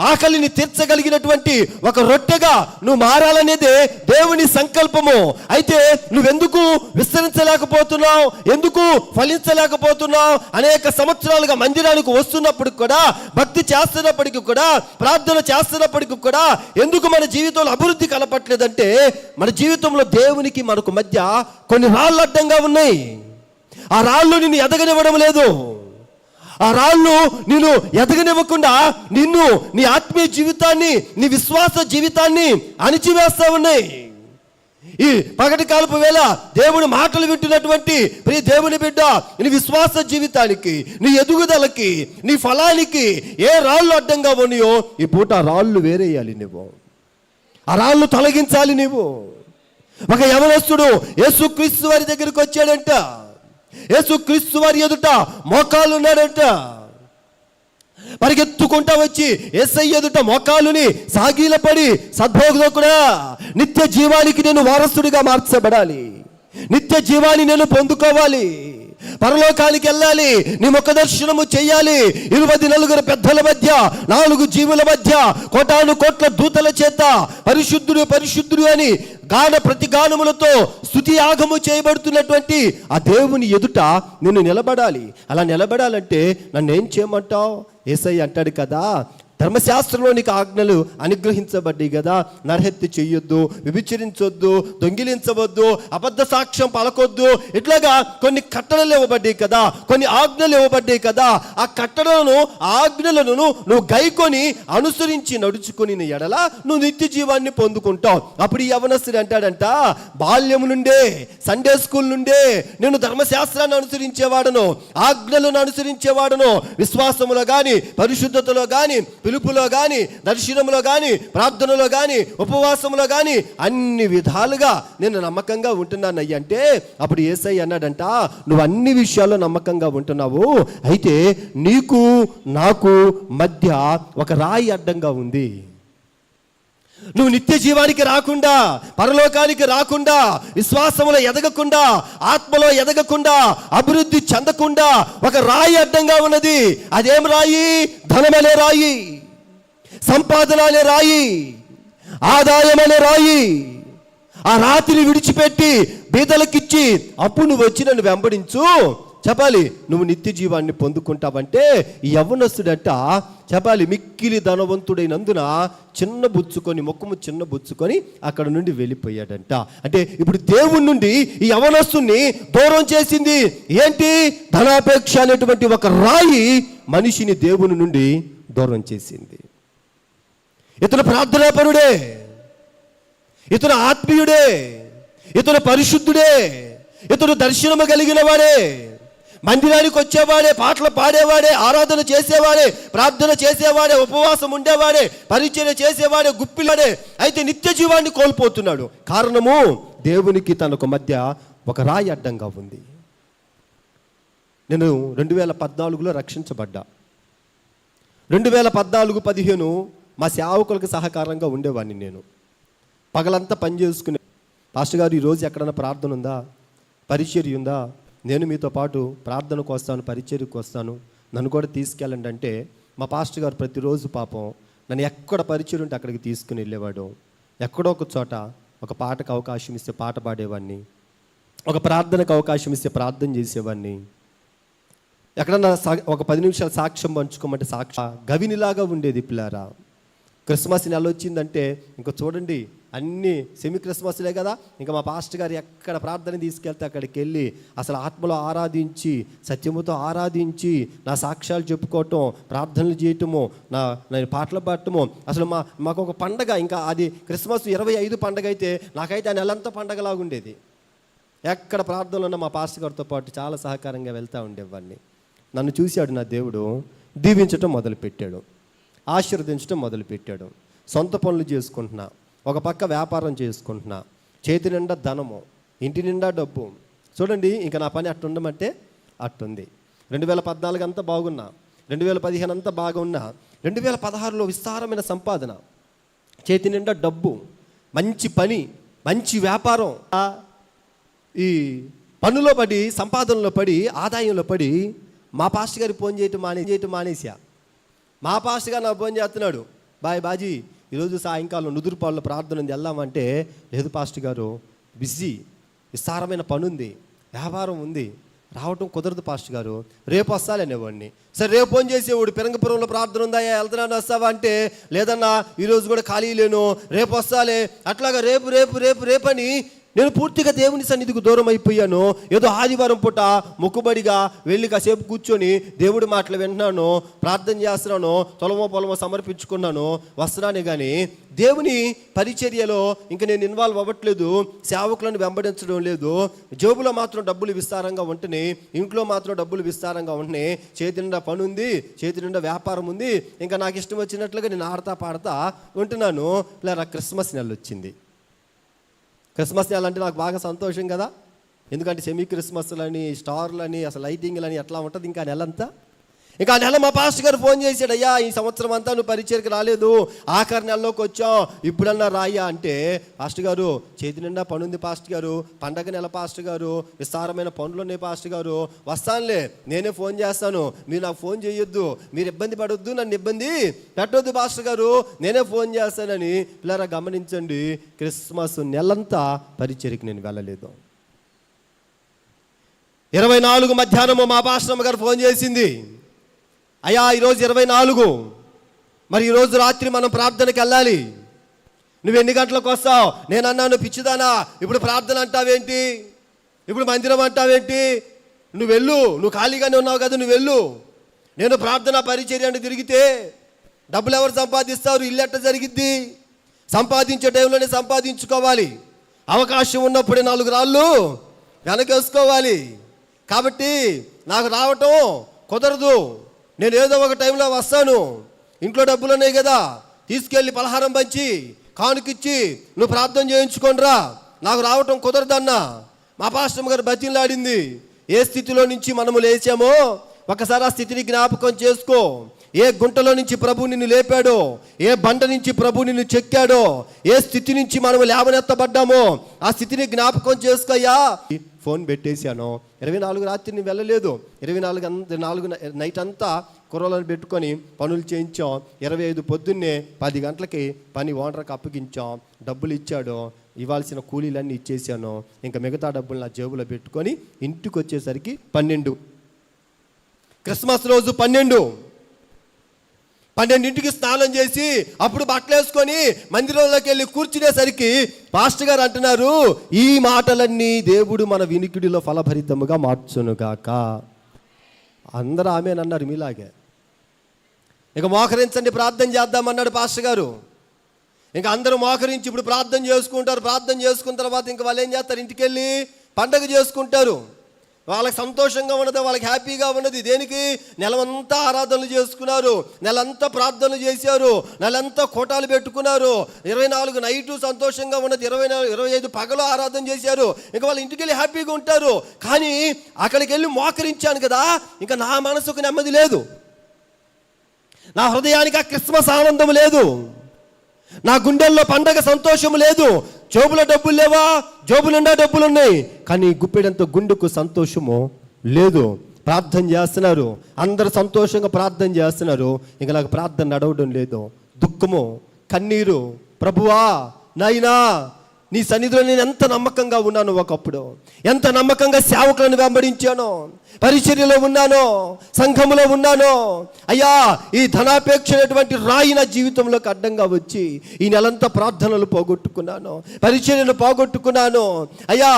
ఆకలిని తీర్చగలిగినటువంటి ఒక రొట్టెగా నువ్వు మారాలనేదే దేవుని సంకల్పము. అయితే నువ్వెందుకు విస్తరించలేకపోతున్నావు, ఎందుకు ఫలించలేకపోతున్నావు? అనేక సంవత్సరాలుగా మందిరానికి వస్తున్నప్పటికి కూడా, భక్తి చేస్తున్నప్పటికీ కూడా, ప్రార్థన చేస్తున్నప్పటికీ కూడా ఎందుకు మన జీవితంలో అభివృద్ధి కనపట్లేదంటే, మన జీవితంలో దేవునికి మనకు మధ్య కొన్ని రాళ్ళు అడ్డంగా ఉన్నాయి. ఆ రాళ్ళు నిన్ను ఎదగనివ్వడం లేదు. ఆ రాళ్ళు నిన్ను ఎదగనివ్వకుండా నిన్ను, నీ ఆత్మీయ జీవితాన్ని, నీ విశ్వాస జీవితాన్ని అణిచివేస్తా ఉన్నాయి. ఈ పగటి కాలపు వేళ దేవుని మాటలు వింటున్నటువంటి ప్రియ దేవుని బిడ్డ, నీ విశ్వాస జీవితానికి, నీ ఎదుగుదలకి, నీ ఫలానికి ఏ రాళ్ళు అడ్డంగా ఉన్నాయో ఈ పూట ఆ రాళ్ళు వేరేయాలి. నువ్వు ఆ రాళ్ళు తొలగించాలి. నువ్వు ఒక యవనస్తుడు యేసుక్రీస్తు వారి దగ్గరికి వచ్చాడంట. యేసుక్రీస్తు వారి ఎదుట మోకాలు ఉన్నాడంట. పరిగెత్తుకుంటా వచ్చి యేసయ్య ఎదుట మోకాలుని సాగిలపడి, సద్భోగకుడా, నిత్య జీవానికి నేను వారసుడిగా మార్చబడాలి, నిత్య జీవాన్ని నేను పొందుకోవాలి, పరలోకానికి వెళ్ళాలి, నీ ముఖ దర్శనము చెయ్యాలి, 24 పెద్దల మధ్య, 4 జీవుల మధ్య, కోటాను కోట్ల దూతల చేత పరిశుద్ధుడు పరిశుద్ధుడు అని గాన ప్రతిగానములతో స్తుతి యాగము చేయబడుతున్నటువంటి ఆ దేవుని ఎదుట నిన్ను నిలబడాలి. అలా నిలబడాలంటే నన్ను ఏం చేయమంటావు? యేసయ్య అంటాడు కదా, ధర్మశాస్త్రంలో నీకు ఆజ్ఞలు అనుగ్రహించబడ్డాయి కదా, నరహత్య చెయ్యొద్దు, విభిచరించొద్దు, దొంగిలించవద్దు, అబద్ధ సాక్ష్యం పలకొద్దు, ఇట్లాగా కొన్ని కట్టడలు ఇవ్వబడ్డాయి కదా, కొన్ని ఆజ్ఞలు ఇవ్వబడ్డాయి కదా. ఆ కట్టడలను, ఆజ్ఞలను నువ్వు గైకొని అనుసరించి నడుచుకొని ఎడల నువ్వు నిత్య జీవాన్ని పొందుకుంటావు. అప్పుడు ఈ యవనస్తుడు అంటాడంట, బాల్యం నుండే, సండే స్కూల్ నుండే నేను ధర్మశాస్త్రాన్ని అనుసరించేవాడను, ఆజ్ఞలను అనుసరించేవాడను, విశ్వాసములో కానీ, పరిశుద్ధతలో కానీ, పిలుపులో కానీ, దర్శనంలో కానీ, ప్రార్థనలో కానీ, ఉపవాసంలో కానీ అన్ని విధాలుగా నేను నమ్మకంగా ఉంటున్నానయ్య అంటే, అప్పుడు యేసయ్య అన్నాడంట, నువ్వు అన్ని విషయాల్లో నమ్మకంగా ఉంటున్నావు, అయితే నీకు నాకు మధ్య ఒక రాయి అడ్డంగా ఉంది. నువ్వు నిత్య జీవానికి రాకుండా, పరలోకానికి రాకుండా, విశ్వాసంలో ఎదగకుండా, ఆత్మలో ఎదగకుండా, అభివృద్ధి చెందకుండా ఒక రాయి అడ్డంగా ఉన్నది. అదేం రాయి? ధనమనే రాయి, సంపాదన అనే రాయి, ఆదాయం అనే రాయి. ఆ రాత్రి విడిచిపెట్టి బీదలకిచ్చి అప్పుడు నువ్వు వచ్చి నన్ను వెంబడించు, చెప్పాలి నువ్వు నిత్య జీవాన్ని పొందుకుంటావంటే ఈ యవ్వనస్తుడట చెప్పాలి మిక్కిలి ధనవంతుడైనందున ముఖము చిన్న బుచ్చుకొని అక్కడ నుండి వెళ్ళిపోయాడంట. అంటే ఇప్పుడు దేవుని నుండి ఈ యవ్వనస్తుని దూరం చేసింది ఏంటి? ధనాపేక్ష అనేటువంటి ఒక రాయి మనిషిని దేవుని నుండి దూరం చేసింది. ఇతను ప్రార్థనాపరుడే, ఇతను ఆత్మీయుడే, ఇతను పరిశుద్ధుడే, ఇతను దర్శనము కలిగిన వాడే, మందిరానికి వచ్చేవాడే, పాటలు పాడేవాడే, ఆరాధన చేసేవాడే, ప్రార్థన చేసేవాడే, ఉపవాసం ఉండేవాడే, పరిచర్య చేసేవాడే, గుప్పిలాడే. అయితే నిత్య జీవాన్ని కోల్పోతున్నాడు. కారణము దేవునికి తనకు మధ్య ఒక రాయి అడ్డంగా ఉంది. నేను 2014లో రక్షించబడ్డా. 2014-15 మా సేవకులకు సహకారంగా ఉండేవాడిని. నేను పగలంతా పని చేసుకునే, పాస్టర్ గారు ఈరోజు ఎక్కడైనా ప్రార్థన ఉందా, పరిచర్య ఉందా, నేను మీతో పాటు ప్రార్థనకు వస్తాను, పరిచర్యకు వస్తాను, నన్ను కూడా తీసుకెళ్ళండి అంటే మా పాస్టర్ గారు ప్రతిరోజు పాపం నన్ను ఎక్కడ పరిచర్య ఉంటే అక్కడికి తీసుకుని వెళ్ళేవాడు. ఎక్కడో ఒక చోట ఒక పాటకు అవకాశం ఇస్తే పాట పాడేవాడిని, ఒక ప్రార్థనకు అవకాశం ఇస్తే ప్రార్థన చేసేవాడిని. ఎక్కడన్నా ఒక 10 నిమిషాలు సాక్ష్యం పంచుకోమంటే గవినిలాగా ఉండేది పిల్లారా. క్రిస్మస్ నెల వచ్చిందంటే ఇంకా చూడండి అన్నీ సెమీ క్రిస్మస్లే కదా, ఇంకా మా పాస్టర్ గారు ఎక్కడ ప్రార్థన తీసుకెళ్తే అక్కడికి వెళ్ళి అసలు ఆత్మలో ఆరాధించి, సత్యముతో ఆరాధించి, నా సాక్ష్యాలు చెప్పుకోవటం, ప్రార్థనలు చేయటము, నేను పాటలు పాడటము. అసలు మాకు ఒక పండగ, ఇంకా అది క్రిస్మస్ 25 పండగ అయితే నాకైతే ఆ నెలంతా పండగలాగా ఉండేది. ఎక్కడ ప్రార్థనలు ఉన్న మా పాస్టర్ గారితో పాటు చాలా సహకారంగా వెళ్తూ ఉండేవాడిని. నన్ను చూశాడు నా దేవుడు, దీవించటం మొదలుపెట్టాడు, ఆశీర్వదించడం మొదలుపెట్టాడు. సొంత పనులు చేసుకుంటున్నా, ఒక పక్క వ్యాపారం చేసుకుంటున్నా, చేతి నిండా ధనము, ఇంటి నిండా డబ్బు. చూడండి ఇంకా నా పని అట్టుండమంటే అట్టుంది. 2014 అంతా బాగున్నా, 2015 అంతా బాగున్నా, 2016లో విస్తారమైన సంపాదన, చేతి నిండా డబ్బు, మంచి పని, మంచి వ్యాపారం. ఈ పనులో పడి, సంపాదనలో పడి, ఆదాయంలో పడి మా పాస్టర్ గారికి ఫోన్ చేయటం మానేసా. మా పాస్టర్ గారు నాకు ఫోన్ చేస్తున్నాడు, బాజీ ఈరోజు సాయంకాలం నుదురుపాడులో ప్రార్థన ఉంది, వెళ్దామంటే లేదు పాస్టర్ గారు బిజీ, విస్తారమైన పని ఉంది, వ్యాపారం ఉంది, రావటం కుదరదు పాస్టర్ గారు, రేపు వస్తాలే అనేవాడిని. సరే రేపు ఫోన్ చేసేవాడు, పెరంగపురంలో ప్రార్థన ఉందా, వెళ్తున్నాను వస్తావా అంటే లేదన్నా ఈరోజు కూడా ఖాళీ లేను, రేపు వస్తాలే. అట్లాగా రేపు రేపు రేపు రేపని నేను పూర్తిగా దేవుని సన్నిధికి దూరం అయిపోయాను. ఏదో ఆదివారం పూట మొక్కుబడిగా వెళ్ళి కాసేపు కూర్చొని దేవుడి మాటలు వింటున్నాను, ప్రార్థన చేస్తున్నాను, పొలమో సమర్పించుకున్నాను, వస్తున్నానే కానీ దేవుని పరిచర్యలో ఇంక నేను ఇన్వాల్వ్ అవ్వట్లేదు, సేవకులను వెంబడించడం లేదు. జేబులో మాత్రం డబ్బులు విస్తారంగా ఉంటున్నాయి, ఇంట్లో మాత్రం డబ్బులు విస్తారంగా ఉంటున్నాయి, చేతి నిండా పని ఉంది, చేతి నిండా వ్యాపారం ఉంది, ఇంకా నాకు ఇష్టం వచ్చినట్లుగా నేను ఆడతా పాడతా ఉంటున్నాను. ఇలా క్రిస్మస్ నెల వచ్చింది. క్రిస్మస్ నెల అంటే నాకు బాగా సంతోషం కదా, ఎందుకంటే సెమీ క్రిస్మస్లని, స్టార్లని, అసలు లైటింగ్లని ఎట్లా ఉంటుంది ఇంకా నెలంతా. ఇంకా ఆ నెల మా పాస్టర్ గారు ఫోన్ చేశాడు, అయ్యా ఈ సంవత్సరం అంతా నువ్వు పరిచర్కి రాలేదు, ఆఖరి నెలలోకి వచ్చావు, ఇప్పుడన్నా రాయ్యా అంటే, పాస్టర్ గారు చేతి నిండా పనుంది పాస్టర్ గారు, పండగ నెల పాస్టర్ గారు, విస్తారమైన పనులు ఉన్నాయి పాస్టర్ గారు, వస్తానులే, నేనే ఫోన్ చేస్తాను, మీరు నాకు ఫోన్ చేయొద్దు, మీరు ఇబ్బంది పడొద్దు, నన్ను ఇబ్బంది పెట్టొద్దు పాస్టర్ గారు, నేనే ఫోన్ చేస్తానని. పిల్లరా గమనించండి, క్రిస్మస్ నెలంతా పరిచర్కి నేను వెళ్ళలేదు. 24 మధ్యాహ్నము మా పాస్టర్ గారు ఫోన్ చేసింది, అయ్యా ఈరోజు 24, మరి ఈరోజు రాత్రి మనం ప్రార్థనకి వెళ్ళాలి, నువ్వు ఎన్ని గంటలకు వస్తావు? నేను అన్నాను, పిచ్చిదానా ఇప్పుడు ప్రార్థన అంటావేంటి, ఇప్పుడు మందిరం అంటావేంటి, నువ్వు వెళ్ళు, నువ్వు ఖాళీగానే ఉన్నావు కదా, నువ్వు వెళ్ళు. నేను ప్రార్థన పరిచర్య అంటే తిరిగితే డబ్బులు ఎవరు సంపాదిస్తారు, ఇల్లు ఎట్ట జరిగిద్ది? సంపాదించే టైంలోనే సంపాదించుకోవాలి, అవకాశం ఉన్నప్పుడే 4 రాళ్ళు వెనకేసుకోవాలి. కాబట్టి నాకు రావటం కుదరదు, నేను ఏదో ఒక టైంలో వస్తాను, ఇంట్లో డబ్బులు ఉన్నాయి కదా, తీసుకెళ్ళి పలహారం పంచి కానుకిచ్చి నువ్వు ప్రార్థన చేయించుకోండిరా, నాకు రావటం కుదరదన్నా. మా పాస్టర్ గారు బతిలాడింది, ఏ స్థితిలో నుంచి మనము లేచామో ఒకసారి ఆ స్థితిని జ్ఞాపకం చేసుకో. ఏ గుంటలో నుంచి ప్రభు నిన్ను లేపాడో, ఏ బండ నుంచి ప్రభు నిన్ను చెక్కాడో, ఏ స్థితి నుంచి మనము లేవనెత్తబడ్డామో ఆ స్థితిని జ్ఞాపకం చేసుకోయ్యా. ఫోన్ పెట్టేశాను. 24 రాత్రి నేను వెళ్ళలేదు, 24 నైట్ అంతా కుర్రలను పెట్టుకొని పనులు చేయించాం. 25 పొద్దున్నే 10 గంటలకి పని ఓనర్కి అప్పగించాం, డబ్బులు ఇచ్చాడు. ఇవ్వాల్సిన కూలీలన్నీ ఇచ్చేసాను, ఇంకా మిగతా డబ్బులు నా జేబులో పెట్టుకొని ఇంటికి వచ్చేసరికి 12. క్రిస్మస్ రోజు 12ంటికి స్నానం చేసి అప్పుడు బట్టలు వేసుకొని మందిరంలోకి వెళ్ళి కూర్చునేసరికి పాస్టర్ గారు అంటున్నారు, ఈ మాటలన్నీ దేవుడు మన వినికిడిలో ఫలభరితముగా మార్చునుగాక. అందరూ ఆమేనన్నారు మీలాగే. ఇక మోకరించండి, ప్రార్థన చేద్దామన్నాడు పాస్టర్ గారు. ఇంకా అందరూ మోకరించి ఇప్పుడు ప్రార్థన చేసుకుంటారు. ప్రార్థన చేసుకున్న తర్వాత ఇంకా వాళ్ళు ఏం చేస్తారు, ఇంటికి వెళ్ళి పండగ చేసుకుంటారు. వాళ్ళకి సంతోషంగా ఉన్నది, వాళ్ళకి హ్యాపీగా ఉన్నది. దేనికి? నెలంతా ఆరాధనలు చేసుకున్నారు, నెలంతా ప్రార్థనలు చేశారు, నెలంతా కోటాలు పెట్టుకున్నారు. 24 నైటు సంతోషంగా ఉన్నది, 25 పగలు ఆరాధన చేశారు. ఇంకా వాళ్ళు ఇంటికి వెళ్ళి హ్యాపీగా ఉంటారు. కానీ అక్కడికి వెళ్ళి మోకరించాను కదా, ఇంకా నా మనసుకు నెమ్మది లేదు, నా హృదయానికి ఆ క్రిస్మస్ ఆనందం లేదు, నా గుండెల్లో పండగ సంతోషం లేదు. జోబులో డబ్బులు లేవా? జోబు నిండా డబ్బులు ఉన్నాయి, కానీ గుప్పెడంత గుండెకు సంతోషము లేదు. ప్రార్థన చేస్తున్నారు, అందరూ సంతోషంగా ప్రార్థన చేస్తున్నారు, ఇంకా నాకు ప్రార్థన నడవడం లేదు. దుఃఖము, కన్నీరు. ప్రభువా నాయనా, నీ సన్నిధిలో నేను ఎంత నమ్మకంగా ఉన్నాను, ఒకప్పుడు ఎంత నమ్మకంగా సేవకులను వెంబడించాను, పరిచర్యలో ఉన్నాను, సంఘములో ఉన్నాను. అయ్యా, ఈ ధనాపేక్షమైనటువంటి రాయి నా జీవితంలోకి అడ్డంగా వచ్చి ఈ నెలంతా ప్రార్థనలు పోగొట్టుకున్నాను, పరిచర్యను పోగొట్టుకున్నాను. అయ్యా,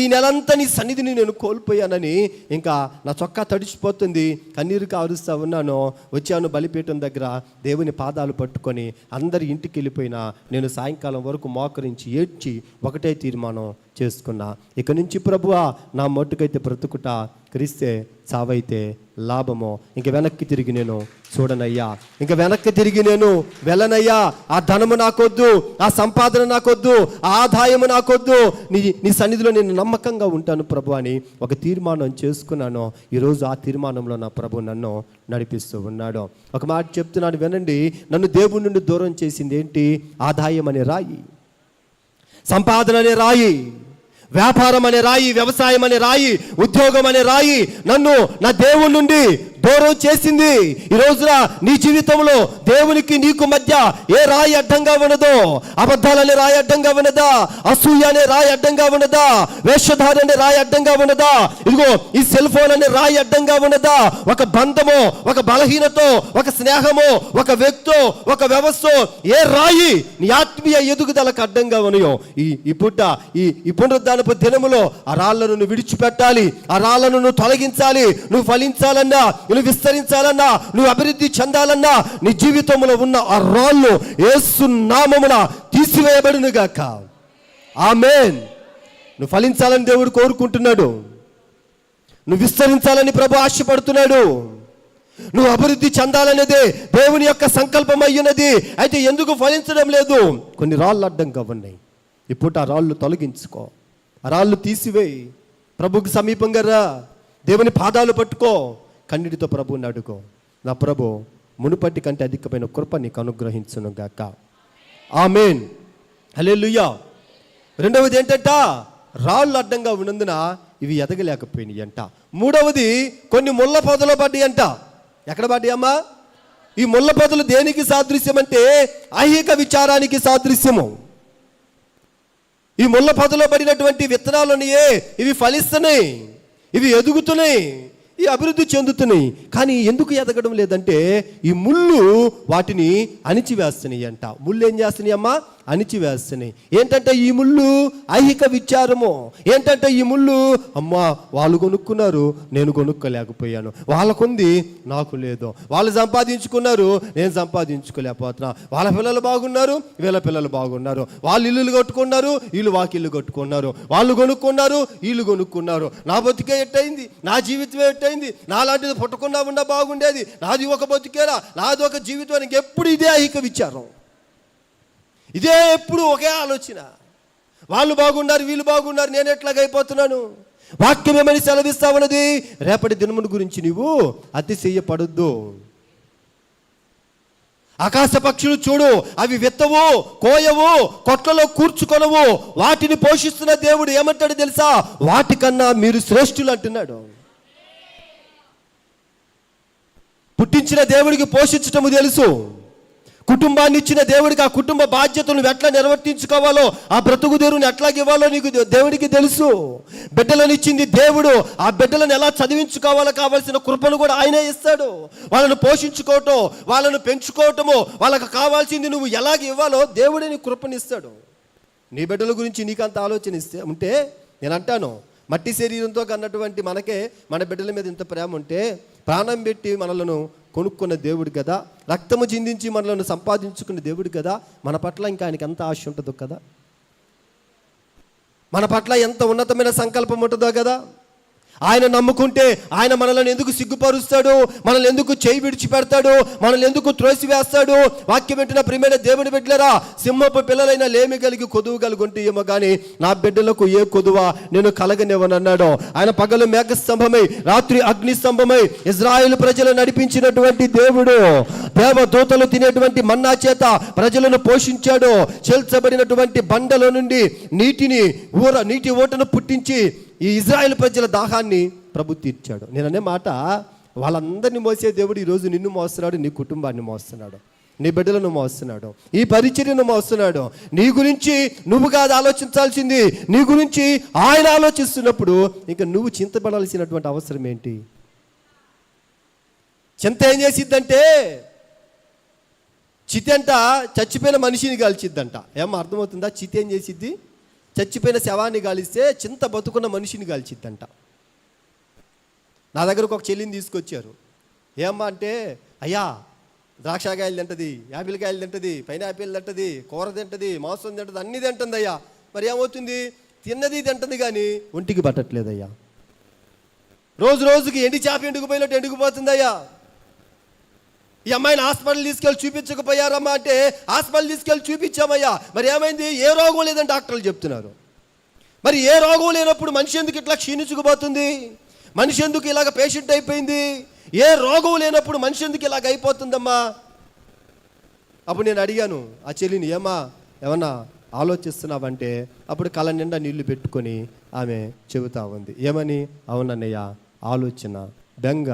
ఈ నెలంతా నీ సన్నిధిని నేను కోల్పోయానని ఇంకా నా చొక్కా తడిచిపోతుంది, కన్నీరు కారుస్తూ ఉన్నాను. వచ్చాను బలిపీఠం దగ్గర, దేవుని పాదాలు పట్టుకొని అందరి ఇంటికి వెళ్ళిపోయినా నేను సాయంకాలం వరకు మోకరించి ఏడ్చి ఒకటే తీర్మానం చేసుకున్నా, ఇక నుంచి ప్రభువా నా మట్టుకైతే బ్రతుకుట, క్రీస్తే చావైతే లాభమో. ఇంక వెనక్కి తిరిగి నేను చూడనయ్యా, ఇంక వెనక్కి తిరిగి నేను వెళ్ళనయ్యా. ఆ ధనము నాకొద్దు, ఆ సంపాదన నాకొద్దు, ఆ ఆదాయము నాకొద్దు, నీ సన్నిధిలో నేను నమ్మకంగా ఉంటాను ప్రభు అని ఒక తీర్మానం చేసుకున్నాను. ఈరోజు ఆ తీర్మానంలో నా ప్రభు నన్ను నడిపిస్తూ ఉన్నాడు. ఒక మాట చెప్తున్నాను వినండి, నన్ను దేవుడి నుండి దూరం చేసింది ఏంటి? ఆదాయం అనే రాయి, సంపాదన అనే రాయి, వ్యాపారం అనే రాయి, వ్యవసాయం అనే రాయి, ఉద్యోగం అనే రాయి నన్ను నా దేవుడి నుండి దూరం చేసింది. ఈ రోజున నీ జీవితంలో దేవునికి నీకు మధ్య ఏ రాయి అడ్డంగా ఉన్నదో, అబద్ధాలనే రాయి అడ్డంగా ఉన్నదా, అసూయ అనే రాయి అడ్డంగా ఉన్నదా, వేషధార అనే రాయి అడ్డంగా ఉన్నదా, ఇదిగో ఈ సెల్ ఫోన్ అనే రాయి అడ్డంగా ఉన్నదా, ఒక బంధమో, ఒక బలహీనతో, ఒక స్నేహమో, ఒక వ్యక్తో, ఒక వ్యవస్థ, ఏ రాయి నీ ఆత్మీయ ఎదుగుదలకు అడ్డంగా ఉన్నాయో ఈ పునరుద్ధానపు దినములో ఆ రాళ్లను నువ్వు విడిచిపెట్టాలి, ఆ రాళ్లను నువ్వు తొలగించాలి. నువ్వు ఫలించాలన్నా, నువ్వు విస్తరించాలన్నా, నువ్వు అభివృద్ధి చెందాలన్నా నీ జీవితంలో ఉన్న ఆ రాళ్ళు యేసు నామమున తీసివేయబడును గాక. ఆమేన్. నువ్వు ఫలించాలని దేవుడు కోరుకుంటున్నాడు, నువ్వు విస్తరించాలని ప్రభు ఆశపడుతున్నాడు, నువ్వు అభివృద్ధి చెందాలనేదే దేవుని యొక్క సంకల్పం అయ్యున్నది. అయితే ఎందుకు ఫలించడం లేదు? కొన్ని రాళ్ళు అడ్డంగా ఉన్నాయి. ఇప్పుడు ఆ రాళ్ళు తొలగించుకో, ఆ రాళ్ళు తీసివేయి, ప్రభుకి సమీపంగా రా, దేవుని పాదాలు పట్టుకో, కన్నీటితో ప్రభువుని అడుగో. నా ప్రభు మునుపటి కంటే అధికమైన కృప నీకు అనుగ్రహించును గాక. ఆమేన్. హల్లెలూయా. రెండవది ఏంటంట? రాళ్ళు అడ్డంగా ఉన్నందున ఇవి ఎదగలేకపోయినాయి అంట. మూడవది, కొన్ని ముళ్ళ పొదలు పడ్డాయి అంట. ఎక్కడ పడ్డాయి అమ్మా? ఈ ముళ్ళ పొదలు దేనికి సాదృశ్యం అంటే ఐహిక విచారానికి సాదృశ్యము. ఈ ముళ్ళ పొదలో పడినటువంటి విత్తనాలున్నాయే, ఇవి ఫలిస్తున్నాయి, ఇవి ఎదుగుతున్నాయి, ఈ అభివృద్ధి చెందుతున్నాయి. కానీ ఎందుకు ఎదగడం లేదంటే ఈ ముళ్ళు వాటిని అణిచివేస్తున్నాయి అంట. ముళ్ళు ఏం చేస్తున్నాయి అమ్మా? అణిచివేస్తున్నాయి. ఏంటంటే ఈ ముళ్ళు ఐహిక విచారము. ఏంటంటే ఈ ముళ్ళు, అమ్మా వాళ్ళు కొనుక్కున్నారు, నేను కొనుక్కోలేకపోయాను, వాళ్ళకుంది నాకు లేదు, వాళ్ళు సంపాదించుకున్నారు, నేను సంపాదించుకోలేకపోతున్నా, వాళ్ళ పిల్లలు బాగున్నారు, వీళ్ళ పిల్లలు బాగున్నారు, వాళ్ళు ఇల్లులు కట్టుకున్నారు, వీళ్ళు వాకిళ్ళు కట్టుకున్నారు, వాళ్ళు కొనుక్కున్నారు, వీళ్ళు కొనుక్కున్నారు, నా బతికే ఎట్టయింది, నా జీవితమే ఎట్టయింది, నాలాంటిది పుట్టకుండా ఉన్నా బాగుండేది, నాది ఒక బతికేరా, నాది ఒక జీవితం. ఎప్పుడు ఇదే ఐహిక విచారం, ఇదే ఎప్పుడు ఒకే ఆలోచన. వాళ్ళు బాగున్నారు, వీళ్ళు బాగున్నారు, నేను ఎట్లాగైపోతున్నాను. వాక్యం ఏమని సెలవిస్తా ఉన్నది? రేపటి దినమును గురించి నీవు అతిశయపడొద్దు. ఆకాశ పక్షులు చూడు, అవి విత్తవు, కోయవు, కొట్లలో కూర్చుకొనవు, వాటిని పోషిస్తున్న దేవుడు ఏమంటాడు తెలుసా? వాటికన్నా మీరు శ్రేష్ఠులు అంటున్నాడు. పుట్టించిన దేవుడికి పోషించటము తెలుసు, కుటుంబాన్ని ఇచ్చిన దేవుడికి ఆ కుటుంబ బాధ్యతలను ఎట్లా నిర్వర్తించుకోవాలో, ఆ బ్రతుకు దేవుని ఎట్లా ఇవ్వాలో నీకు దేవుడికి తెలుసు. బిడ్డలను ఇచ్చింది దేవుడు. ఆ బిడ్డలను ఎలా చదివించుకోవాలో కావాల్సిన కృపను కూడా ఆయనే ఇస్తాడు. వాళ్ళను పోషించుకోవటం, వాళ్ళను పెంచుకోవటము, వాళ్ళకు కావాల్సింది నువ్వు ఎలాగ ఇవ్వాలో దేవుడే నీ కృపనిస్తాడు. నీ బిడ్డల గురించి నీకంత ఆలోచన ఇస్తే ఉంటే, నేను అంటాను, మట్టి శరీరంతో కన్నటువంటి మనకే మన బిడ్డల మీద ఇంత ప్రేమ ఉంటే, ప్రాణం పెట్టి మనలను కొనుక్కున్న దేవుడు కదా, రక్తము చిందించి మనలను సంపాదించుకున్న దేవుడు కదా, మన పట్ల ఇంకా ఆయనకి ఎంత ఆశ ఉంటుందో కదా, మన పట్ల ఎంత ఉన్నతమైన సంకల్పం ఉంటుందో కదా. ఆయన నమ్ముకుంటే ఆయన మనల్ని ఎందుకు సిగ్గుపరుస్తాడు, మనల్ని ఎందుకు చేయి విడిచిపెడతాడు, మనల్ని ఎందుకు త్రోసివేస్తాడు? వాక్యం పెట్టిన ప్రియమైన దేవుని బిడ్డలారా, సింహపు పిల్లలైన లేమి కలిగి కొదువు కలుగుంటే ఏమో కానీ నా బిడ్డలకు ఏ కొదువ నేను కలగనివ్వనన్నాడు. ఆయన పగలు మేఘస్తంభమై రాత్రి అగ్ని స్తంభమై ఇజ్రాయేలు ప్రజలు నడిపించినటువంటి దేవుడు, దేవదూతలు తినేటువంటి మన్నా చేత ప్రజలను పోషించాడు. చేల్చబడినటువంటి బండల నుండి నీటి ఊటను పుట్టించి ఈ ఇజ్రాయేల్ ప్రజల దాహాన్ని ప్రభు తీర్చాడు. నేను అనే మాట, వాళ్ళందరినీ మోసే దేవుడు ఈరోజు నిన్ను మోస్తున్నాడు, నీ కుటుంబాన్ని మోస్తున్నాడు, నీ బిడ్డలను మోస్తున్నాడు, ఈ పరిచర్యను మోస్తున్నాడు. నీ గురించి నువ్వు కాదు ఆలోచించాల్సింది, నీ గురించి ఆయన ఆలోచిస్తున్నప్పుడు ఇంకా నువ్వు చింతపడాల్సినటువంటి అవసరం ఏంటి? చింత ఏం చేసిద్దంటే, చితి అంట చచ్చిపోయిన మనిషిని కాల్చిద్దంట. ఏమో అర్థమవుతుందా? చితి ఏం చేసిద్ది? చచ్చిపోయిన శవాన్ని గాలిస్తే చింత బతుకున్న మనిషిని కాల్చిద్దంట. నా దగ్గరకు ఒక చెల్లిని తీసుకొచ్చారు. ఏమ్మా అంటే, అయ్యా ద్రాక్షకాయలు తింటది, యాపిల్ కాయలు తింటది, పైనాపిల్ తింటది, కూర తింటది, మాంసం తింటది, అన్నీ తింటుంది అయ్యా. మరి ఏమవుతుంది? తిన్నది తింటది కానీ ఒంటికి పట్టట్లేదయ్యా. రోజు రోజుకి ఎండి చేప ఎండుకుపోయినట్టు ఎండుకుపోతుంది అయ్యా. ఈ అమ్మాయిని హాస్పిటల్ తీసుకెళ్ళి చూపించకపోయారమ్మా అంటే, హాస్పిటల్ తీసుకెళ్ళి చూపించామయ్యా. మరి ఏమైంది? ఏ రోగం లేదని డాక్టర్లు చెప్తున్నారు. మరి ఏ రోగం లేనప్పుడు మనిషి ఎందుకు ఇట్లా క్షీణించుకుపోతుంది? మనిషి ఎందుకు ఇలాగ పేషెంట్ అయిపోయింది? ఏ రోగం లేనప్పుడు మనిషి ఎందుకు ఇలాగ అయిపోతుందమ్మా? అప్పుడు నేను అడిగాను ఆ చెల్లిని, ఏమన్నా ఆలోచిస్తున్నావంటే, అప్పుడు కళ్ళ నిండా నీళ్లు పెట్టుకొని ఆమె చెబుతా ఉంది. ఏమని? అవునన్నయ్య, ఆలోచన, బెంగ,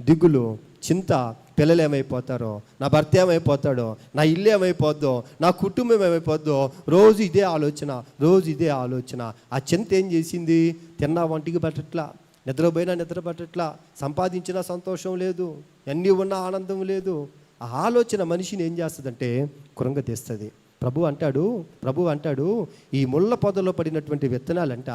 దిగులు, చింత, పిల్లలు ఏమైపోతారో, నా భర్త ఏమైపోతాడో, నా ఇల్లు ఏమైపోద్దో, నా కుటుంబం ఏమైపోద్దో, రోజు ఇదే ఆలోచన, రోజు ఇదే ఆలోచన. ఆ చింత ఏం చేసింది? తిన్నా వంటికి పట్టట్లా, నిద్రపోయినా నిద్ర పట్టట్లా, సంపాదించినా సంతోషం లేదు, అన్నీ ఉన్నా ఆనందం లేదు. ఆ ఆలోచన మనిషిని ఏం చేస్తుందంటే కృంగతీస్తుంది. ప్రభు అంటాడు ఈ ముళ్ళ పొదలో పడినటువంటి విత్తనాలంట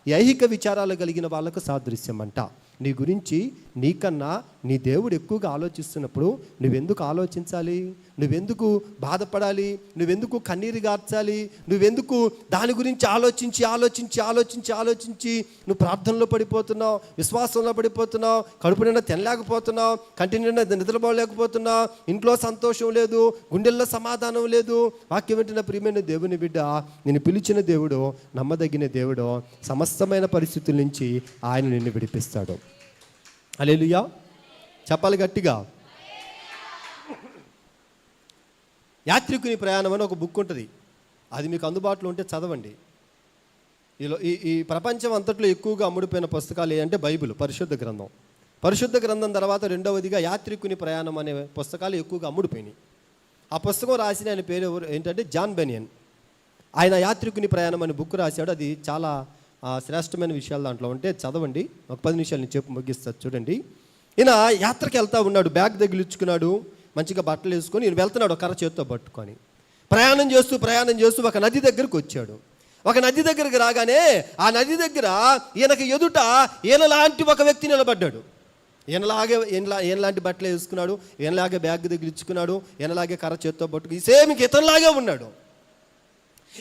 ఈ ఐహిక విచారాలు కలిగిన వాళ్ళకు సాదృశ్యం అంట. నీ గురించి నీకన్నా నీ దేవుడు ఎక్కువగా ఆలోచిస్తున్నప్పుడు నువ్వెందుకు ఆలోచించాలి? నువ్వెందుకు బాధపడాలి? నువ్వెందుకు కన్నీరు గార్చాలి? నువ్వెందుకు దాని గురించి ఆలోచించి నువ్వు ప్రార్థనలో పడిపోతున్నావు, విశ్వాసంలో పడిపోతున్నావు, కడుపు నిండా తినలేకపోతున్నావు, కంటి నిండా నిద్రపోలేకపోతున్నావు, ఇంట్లో సంతోషం లేదు, గుండెల్లో సమాధానం లేదు. వాక్యం వింటున్న ప్రియమైన దేవుని బిడ్డ, నేను పిలిచిన దేవుడు నమ్మదగిన దేవుడు. సమస్తమైన పరిస్థితుల నుంచి ఆయన నిన్ను విడిపిస్తాడు. హల్లెలూయా చెప్పాలి గట్టిగా. యాత్రికుని ప్రయాణం అని ఒక బుక్ ఉంటుంది, అది మీకు అందుబాటులో ఉంటే చదవండి. ఈ ప్రపంచం అంతట్లో ఎక్కువగా అమ్ముడిపోయిన పుస్తకాలు ఏంటంటే బైబిల్, పరిశుద్ధ గ్రంథం తర్వాత రెండవదిగా యాత్రికుని ప్రయాణం అనే పుస్తకాలు ఎక్కువగా అమ్ముడిపోయినాయి. ఆ పుస్తకం రాసిన ఆయన పేరు ఏంటంటే జాన్ బెనియన్. ఆయన యాత్రికుని ప్రయాణం అనే బుక్ రాశాడు. అది చాలా శ్రేష్టమైన విషయాలు దాంట్లో ఉంటే చదవండి. ఒక 10 నిమిషాలు నేను చెప్పి ముగిస్తాను. చూడండి, ఈయన యాత్రకి వెళ్తూ ఉన్నాడు, బ్యాగ్ తగిలించుకున్నాడు, మంచిగా బట్టలు వేసుకొని ఈయన వెళ్తున్నాడు కర్ర చేత్తో పట్టుకొని. ప్రయాణం చేస్తూ ఒక నది దగ్గరకు వచ్చాడు. ఒక నది దగ్గరికి రాగానే ఆ నది దగ్గర ఈయనకి ఎదుట ఈయనలాంటి ఒక వ్యక్తి నిలబడ్డాడు. ఈయనలాంటి బట్టలు వేసుకున్నాడు, ఈయనలాగే బ్యాగ్ తగిలించుకున్నాడు, ఈయనలాగే కర్ర చేత్తో పట్టుకుని సేమ్ ఇంక ఇతనిలాగే ఉన్నాడు.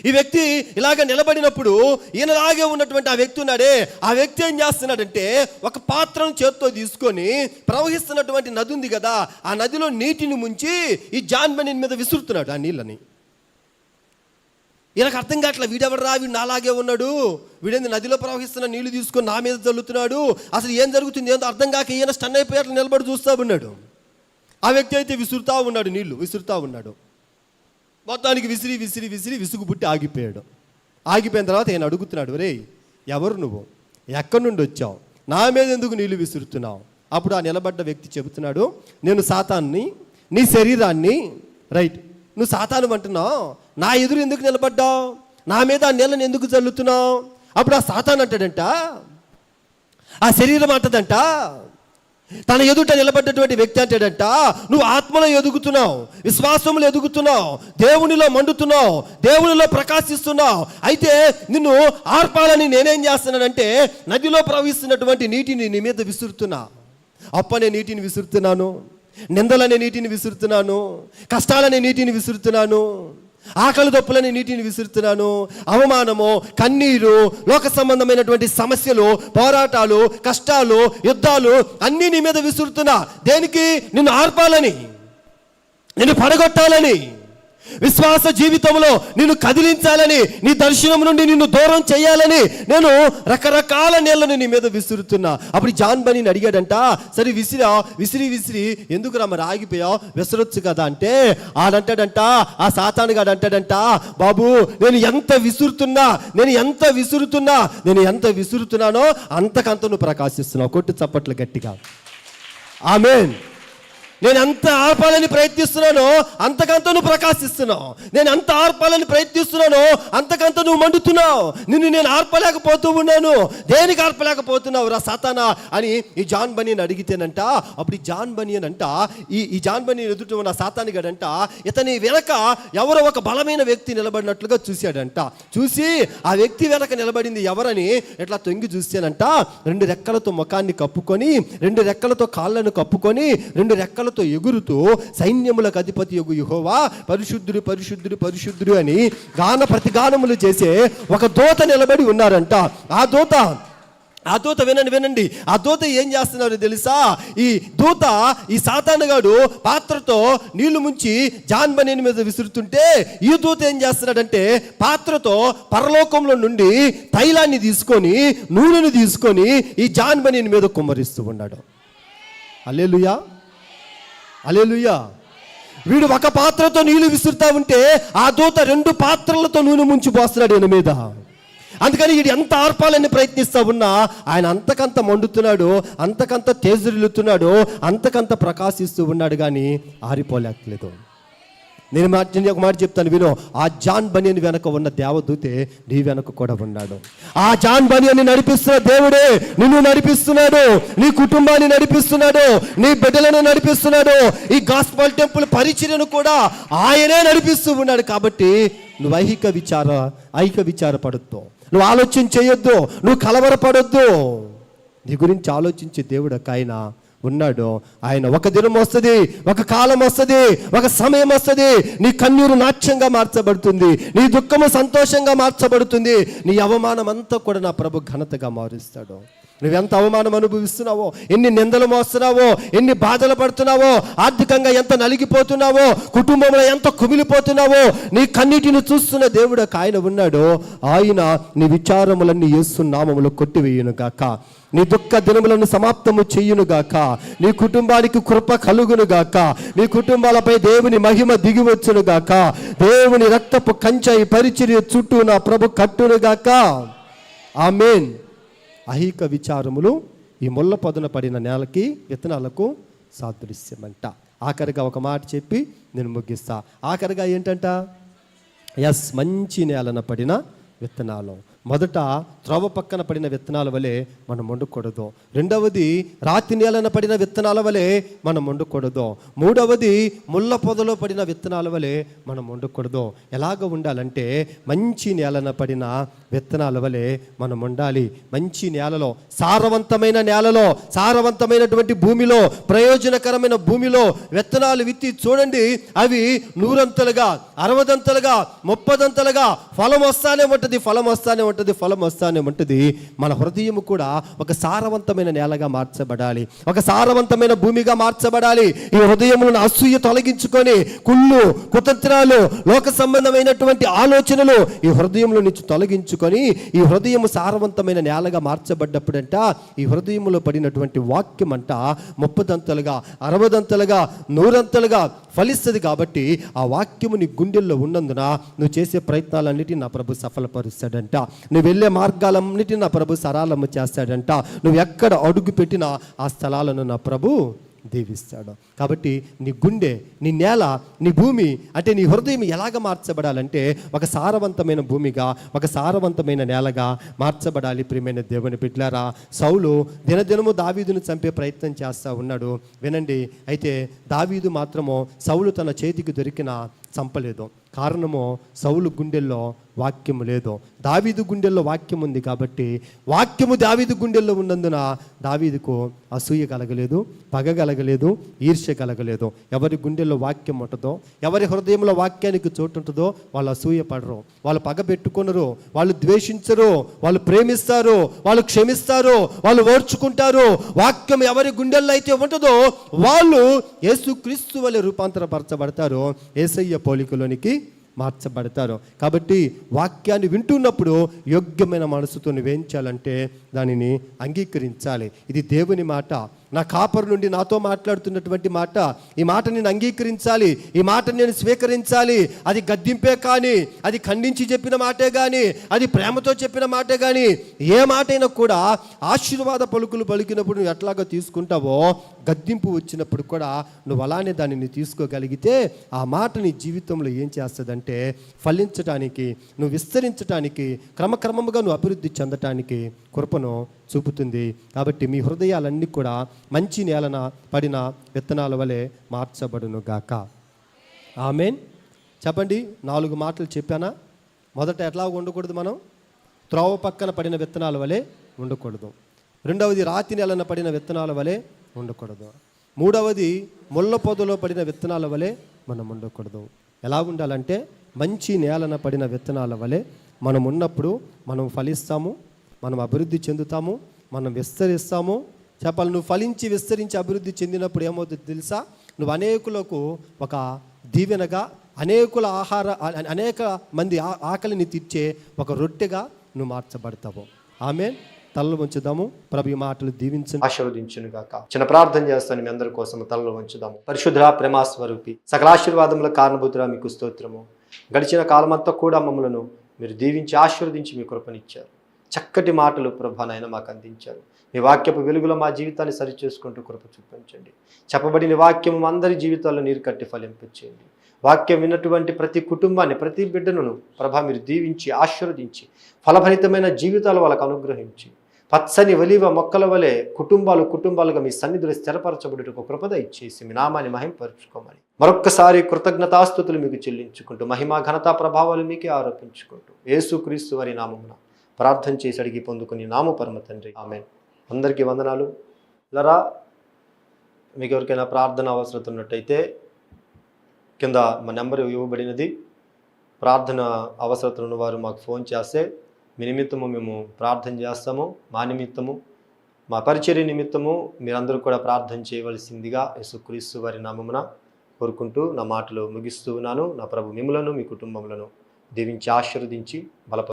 ఈ వ్యక్తి ఇలాగ నిలబడినప్పుడు ఈయనలాగే ఉన్నటువంటి ఆ వ్యక్తి ఉన్నాడే, ఆ వ్యక్తి ఏం చేస్తున్నాడంటే ఒక పాత్రను చేత్తో తీసుకొని ప్రవహిస్తున్నటువంటి నది ఉంది కదా, ఆ నదిలో నీటిని ముంచి ఈ జాన్ బెనియన్ మీద విసురుతున్నాడు ఆ నీళ్ళని. ఈయనకు అర్థం కావట్లా, వీడెవడరా, వీడు నాలాగే ఉన్నాడు, వీడేంది నదిలో ప్రవహిస్తున్న నీళ్లు తీసుకొని నా మీద చల్లుతున్నాడు, అసలు ఏం జరుగుతుంది ఏందో అర్థం కాక ఈయన స్టన్ అయిపోయి అట్లా నిలబడి చూస్తూ ఉన్నాడు. ఆ వ్యక్తి అయితే విసురుతూ ఉన్నాడు. మొత్తానికి విసిరి విసుగు పుట్టి ఆగిపోయాడు. ఆగిపోయిన తర్వాత ఈయన అడుగుతున్నాడు, రే ఎవరు నువ్వు, ఎక్కడి నుండి వచ్చావు, నా మీద ఎందుకు నీళ్లు విసురుతున్నావు? అప్పుడు ఆ నిలబడ్డ వ్యక్తి చెబుతున్నాడు, నేను సాతాన్ని, నీ శరీరాన్ని నువ్వు సాతాను అంటున్నావు, నా ఎదురు ఎందుకు నిలబడ్డావు, నా మీద ఆ నీళ్ళని ఎందుకు చల్లుతున్నావు? అప్పుడు ఆ సాతాను అంటాడంట, ఆ శరీరం అంటదంట, తన ఎదుట నిలబడ్డటువంటి వ్యక్తి అంటాడంట, నువ్వు ఆత్మలో ఎదుగుతున్నావు, విశ్వాసంలో ఎదుగుతున్నావు, దేవునిలో మండుతున్నావు, దేవునిలో ప్రకాశిస్తున్నావు. అయితే నిన్ను ఆర్పాలని నేనేం చేస్తున్నానంటే నదిలో ప్రవహిస్తున్నటువంటి నీటిని నీ మీద విసురుతున్నా. అప్పనే నీటిని విసురుతున్నాను, నిందలనే నీటిని విసురుతున్నాను, కష్టాలనే నీటిని విసురుతున్నాను, ఆకలి దప్పులని నీటిని విసురుతున్నాను, అవమానము, కన్నీరు, లోక సంబంధమైనటువంటి సమస్యలు, పోరాటాలు, కష్టాలు, యుద్ధాలు అన్నీ నీ మీద విసురుతున్నా. దేనికి? నిన్ను ఆర్పాలని, నిన్ను పడగొట్టాలని, విశ్వాస జీవితంలో నిన్ను కదిలించాలని, నీ దర్శనం నుండి నిన్ను దూరం చేయాలని నేను రకరకాల నీళ్లను నీ మీద విసురుతున్నా. అప్పుడు జాన్ బనీని అడిగాడంట, సరే విసిరి ఎందుకు మరి ఆగిపోయావు, విసరొచ్చు కదా అంటే ఆడంటాడంట, ఆ సాతానుగాడు అంటాడంట, బాబు నేను ఎంత విసురుతున్నానో అంతకంత నువ్వు ప్రకాశిస్తున్నావు. కొట్టు చప్పట్లు గట్టిగా, ఆమేన్. నేను ఎంత ఆర్పాలని ప్రయత్నిస్తున్నానో అంతకంత నువ్వు ప్రకాశిస్తున్నావు. నేను ఎంత ఆర్పాలని ప్రయత్నిస్తున్నానో అంతకంత నువ్వు మండుతున్నావు. నిన్ను నేను ఆర్పలేకపోతూ ఉన్నాను. దేనికి ఆర్పలేకపోతున్నావు రా సాతానా అని ఈ జాన్ బనీని అడిగితేనంట, అప్పుడు ఈ జాన్ బనీన్ అంట, ఈ జాన్ బనీని ఎదుట ఉన్న సాతానుగాడంట ఇతని వెనక ఎవరో ఒక బలమైన వ్యక్తి నిలబడినట్లుగా చూశాడంట. చూసి ఆ వ్యక్తి వెనక నిలబడింది ఎవరని ఇట్లా తొంగి చూస్తేనంట, 2 రెక్కలతో ముఖాన్ని కప్పుకొని, 2 రెక్కలతో కాళ్ళను కప్పుకొని, 2 రెక్కలతో ఎగురుతూ సైన్యములకు అధిపతి యెహోవా యెహోవా పరిశుద్ధుడు పరిశుద్ధుడు పరిశుద్ధుడు అని గాన ప్రతిగానములు చేసే ఒక దూత నిలబడి ఉన్నారంట. ఆ దూత వినండి, ఆ దూత ఏం చేస్తున్నారు తెలుసా? ఈ సాతానుగాడు పాత్రతో నీళ్లు ముంచి జాన్ బనీని మీద విసురుతుంటే ఈ దూత ఏం చేస్తున్నాడంటే పాత్రతో పరలోకంలో నుండి తైలాన్ని తీసుకొని, నూనెను తీసుకొని ఈ జాన్ బనీని మీద కుమ్మరిస్తూ ఉన్నాడు. హల్లెలూయా, హల్లెలూయా. వీడు ఒక పాత్రతో నీళ్లు విసురుతా ఉంటే ఆ దూత 2 పాత్రలతో నూనె ముంచి పోస్తున్నాడు ఈయన మీద. అందుకని వీడు ఎంత ఆర్పాలని ప్రయత్నిస్తా ఉన్నా ఆయన అంతకంత మండుతున్నాడు, అంతకంత తేజరిల్లుతున్నాడు, అంతకంత ప్రకాశిస్తూ ఉన్నాడు, కానీ ఆరిపోలేకలేదు. నేను ఒక మాట చెప్తాను విను. ఆ జాన్ బనీని వెనక ఉన్న దేవదూతే నీ వెనక కూడా ఉన్నాడు. ఆ జాన్ బనీని నడిపిస్తున్న దేవుడే నిన్ను నడిపిస్తున్నాడు, నీ కుటుంబాన్ని నడిపిస్తున్నాడు, నీ బిడ్డలను నడిపిస్తున్నాడు. ఈ గాస్పల్ టెంపుల్ పరిచర్యను కూడా ఆయనే నడిపిస్తూ ఉన్నాడు. కాబట్టి నువ్వు ఐక విచారపడొద్దు, నువ్వు ఆలోచన చేయొద్దు, నువ్వు కలవరపడొద్దు. నీ గురించి ఆలోచించే దేవుడు ఒక ఆయన ఉన్నాడు. ఆయన ఒక దినం వస్తుంది, ఒక కాలం వస్తుంది, ఒక సమయం వస్తుంది, నీ కన్నీరు నాట్యంగా మార్చబడుతుంది, నీ దుఃఖము సంతోషంగా మార్చబడుతుంది, నీ అవమానం అంతా కూడా నా ప్రభు ఘనతగా మారుస్తాడు. నువ్వెంత అవమానం అనుభవిస్తున్నావో, ఎన్ని నిందలు మోస్తున్నావో, ఎన్ని బాధలు పడుతున్నావో, ఆర్థికంగా ఎంత నలిగిపోతున్నావో, కుటుంబంలో ఎంత కుమిలిపోతున్నావో, నీ కన్నిటిని చూస్తున్న దేవుడు ఒక ఆయన ఉన్నాడు. ఆయన నీ విచారములన్నీ యేసు నామములో కొట్టివేయును గాక, నీ దుఃఖ దినములను సమాప్తము చెయ్యునుగాక, నీ కుటుంబానికి కృప కలుగునుగాక, నీ కుటుంబాలపై దేవుని మహిమ దిగివచ్చునుగాక, దేవుని రక్తపు కంచె ఈ పరిచర్య చుట్టూ నా ప్రభు కట్టునుగాక. ఆమేన్. ఐహిక విచారములు ఈ ముళ్ళ పొదన పడిన నేలకి విత్తనాలకు సాదృశ్యమంట. ఆఖరిగా ఒక మాట చెప్పి నేను ముగిస్తా. ఆఖరిగా ఏంటంట? మంచి నేలన పడిన విత్తనాలు. మొదట త్రోవ పక్కన పడిన విత్తనాల వలె మనం వండకూడదు. రెండవది రాతి నేలన పడిన విత్తనాల వలె మనం వండకూడదు. మూడవది ముళ్ళ పొదలో పడిన విత్తనాల వలె మనం వండకూడదు. ఎలాగ ఉండాలంటే మంచి నేలన పడిన విత్తనాల వలె మనం ఉండాలి. మంచి నేలలో, సారవంతమైన నేలలో, సారవంతమైనటువంటి భూమిలో, ప్రయోజనకరమైన భూమిలో విత్తనాలు విత్తి చూడండి. అవి 100 60 30 ఫలం వస్తానే ఉంటుంది. మన హృదయం కూడా ఒక సారవంతమైన నేలగా మార్చబడాలి, ఒక సారవంతమైన భూమిగా మార్చబడాలి. ఈ హృదయములను అసూయ తొలగించుకొని, కుళ్ళు, కుతంత్రాలు, లోక సంబంధమైనటువంటి ఆలోచనలు ఈ హృదయంలో నుంచి తొలగించుకొని ఈ హృదయం సారవంతమైన నేలగా మార్చబడ్డప్పుడంట ఈ హృదయంలో పడినటువంటి వాక్యం అంట 30 60 100 ఫలిస్తుంది. కాబట్టి ఆ వాక్యము నీ గుండెల్లో ఉన్నందున నువ్వు చేసే ప్రయత్నాలన్నిటిని నా ప్రభు సఫలపరుస్తాడంట. నువ్వు వెళ్ళే మార్గాలన్నిటిని నా ప్రభు సరళము చేస్తాడంట. నువ్వు ఎక్కడ అడుగు పెట్టినా ఆ స్థలాలను నా ప్రభు దీవిస్తాడు. కాబట్టి నీ గుండె, నీ నేల, నీ భూమి అంటే నీ హృదయం ఎలాగ మార్చబడాలంటే ఒక సారవంతమైన భూమిగా, ఒక సారవంతమైన నేలగా మార్చబడాలి. ప్రియమైన దేవుని బిడ్డలారా, సౌలు దినదినము దావీదును చంపే ప్రయత్నం చేస్తూ ఉన్నాడు. వినండి, అయితే దావీదు మాత్రము సౌలు తన చేతికి దొరికిన చంపలేదు. కారణము సౌలు గుండెల్లో వాక్యము లేదు, దావీదు గుండెల్లో వాక్యం ఉంది. కాబట్టి వాక్యము దావీదు గుండెల్లో ఉన్నందున దావీదుకు అసూయ కలగలేదు, పగ కలగలేదు, ఈర్ష్య కలగలేదు. ఎవరి గుండెల్లో వాక్యం ఉంటుందో, ఎవరి హృదయంలో వాక్యానికి చోటు ఉంటుందో వాళ్ళు అసూయ పడరు, వాళ్ళు పగ పెట్టుకొనరు, వాళ్ళు ద్వేషించరు, వాళ్ళు ప్రేమిస్తారు, వాళ్ళు క్షమిస్తారు, వాళ్ళు ఓర్చుకుంటారు. వాక్యం ఎవరి గుండెల్లో అయితే ఉంటుందో వాళ్ళు యేసుక్రీస్తు వలె రూపాంతరపరచబడతారు, యేసయ్య పోలికలోనికి మార్చబడతారు. కాబట్టి వాక్యాన్ని వింటున్నప్పుడు యోగ్యమైన మనసుతో నువ్వేం చేయాలంటే దానిని అంగీకరించాలి. ఇది దేవుని మాట, నా కాపరు నుండి నాతో మాట్లాడుతున్నటువంటి మాట. ఈ మాట నేను అంగీకరించాలి, ఈ మాట నేను స్వీకరించాలి. అది గద్దింపే కానీ, అది ఖండించి చెప్పిన మాటే కానీ, అది ప్రేమతో చెప్పిన మాటే కానీ, ఏ మాటైనా కూడా ఆశీర్వాద పలుకులు పలికినప్పుడు నువ్వు ఎట్లాగో తీసుకుంటావో, గద్దింపు వచ్చినప్పుడు కూడా నువ్వు అలానే దానిని తీసుకోగలిగితే ఆ మాట నీ జీవితంలో ఏం చేస్తుందంటే ఫలించటానికి, నువ్వు విస్తరించటానికి, క్రమక్రమముగా నువ్వు అభివృద్ధి చెందటానికి కృపను చూపుతుంది. కాబట్టి మీ హృదయాలన్నీ కూడా మంచి నేలన పడిన విత్తనాల వలె మార్చబడును గాక. ఆమేన్. చెప్పండి, 4 మాటలు చెప్పానా? మొదట ఎట్లా ఉండకూడదు, మనం త్రోవ పక్కన పడిన విత్తనాల వలె ఉండకూడదు. రెండవది రాతి నేలన పడిన విత్తనాల వలె ఉండకూడదు. మూడవది ముళ్ళ పొదలో పడిన విత్తనాల వలె మనం ఉండకూడదు. ఎలా ఉండాలంటే మంచి నేలన పడిన విత్తనాల వలె మనం ఉన్నప్పుడు మనం ఫలిస్తాము, మనం అభివృద్ధి చెందుతాము, మనం విస్తరిస్తాము. చెప్పాలి, నువ్వు ఫలించి విస్తరించి అభివృద్ధి చెందినప్పుడు ఏమవుతుంది తెలుసా? నువ్వు అనేకులకు ఒక దీవెనగా, అనేక మంది ఆకలిని తీర్చే ఒక రొట్టెగా నువ్వు మార్చబడతావు. ఆమేన్. తలలు వంచుదాము. ప్రభు ఈ మాటలు దీవించండి, ఆశీర్వదించును గాక. చిన్న ప్రార్థన చేస్తాను మీ అందరి కోసం. తలలు వంచుదాము. పరిశుద్ధ ప్రేమాస్వరూపి, సకల ఆశీర్వాదముల కారణభూతురా మీకు స్తోత్రము. గడిచిన కాలమంతా కూడా మమ్మలను మీరు దీవించి ఆశీర్వదించి మీ కృపనిచ్చారు. చక్కటి మాటలు ప్రభా నాయన మాకు అందించారు. మీ వాక్యపు వెలుగులో మా జీవితాన్ని సరిచేసుకుంటూ కృప చూపించండి. చెప్పబడిన వాక్యము అందరి జీవితాల్లో నీరు కట్టి ఫలింపచేయండి. వాక్యం విన్నటువంటి ప్రతి కుటుంబాన్ని, ప్రతి బిడ్డను ప్రభా మీరు దీవించి ఆశీర్వదించి ఫలభరితమైన జీవితాలు వాళ్ళకు అనుగ్రహించి పచ్చని ఒలీవ మొక్కల వలె కుటుంబాలుగా మీ సన్నిధిలో స్థిరపరచబడుటకు కృపద ఇచ్చేసి మీ నామాన్ని మహింపరుచుకోమని మరొక్కసారి కృతజ్ఞతాస్తుతులు మీకు చెల్లించుకుంటూ మహిమ ఘనతా ప్రభావాలు మీకే ఆరోపించుకుంటూ యేసుక్రీస్తు వారి నామమున ప్రార్థన చేసి అడిగి పొందుకుని నామ పరమ తండ్రి, ఆమేన్. అందరికీ వందనాలు. లరా, మీకు ఎవరికైనా ప్రార్థన అవసరం ఉన్నట్టయితే కింద మా నెంబర్ ఇవ్వబడినది. ప్రార్థన అవసరతలు ఉన్నవారు మాకు ఫోన్ చేస్తే మీ నిమిత్తము మేము ప్రార్థన చేస్తాము. మా నిమిత్తము, మా పరిచర్య నిమిత్తము మీరందరూ కూడా ప్రార్థన చేయవలసిందిగా యేసుక్రీస్తు వారి నామమున కోరుకుంటూ నా మాటలు ముగిస్తూ ఉన్నాను. నా ప్రభు మిమ్ములను, మీ కుటుంబములను దీవించి ఆశీర్వదించి బలప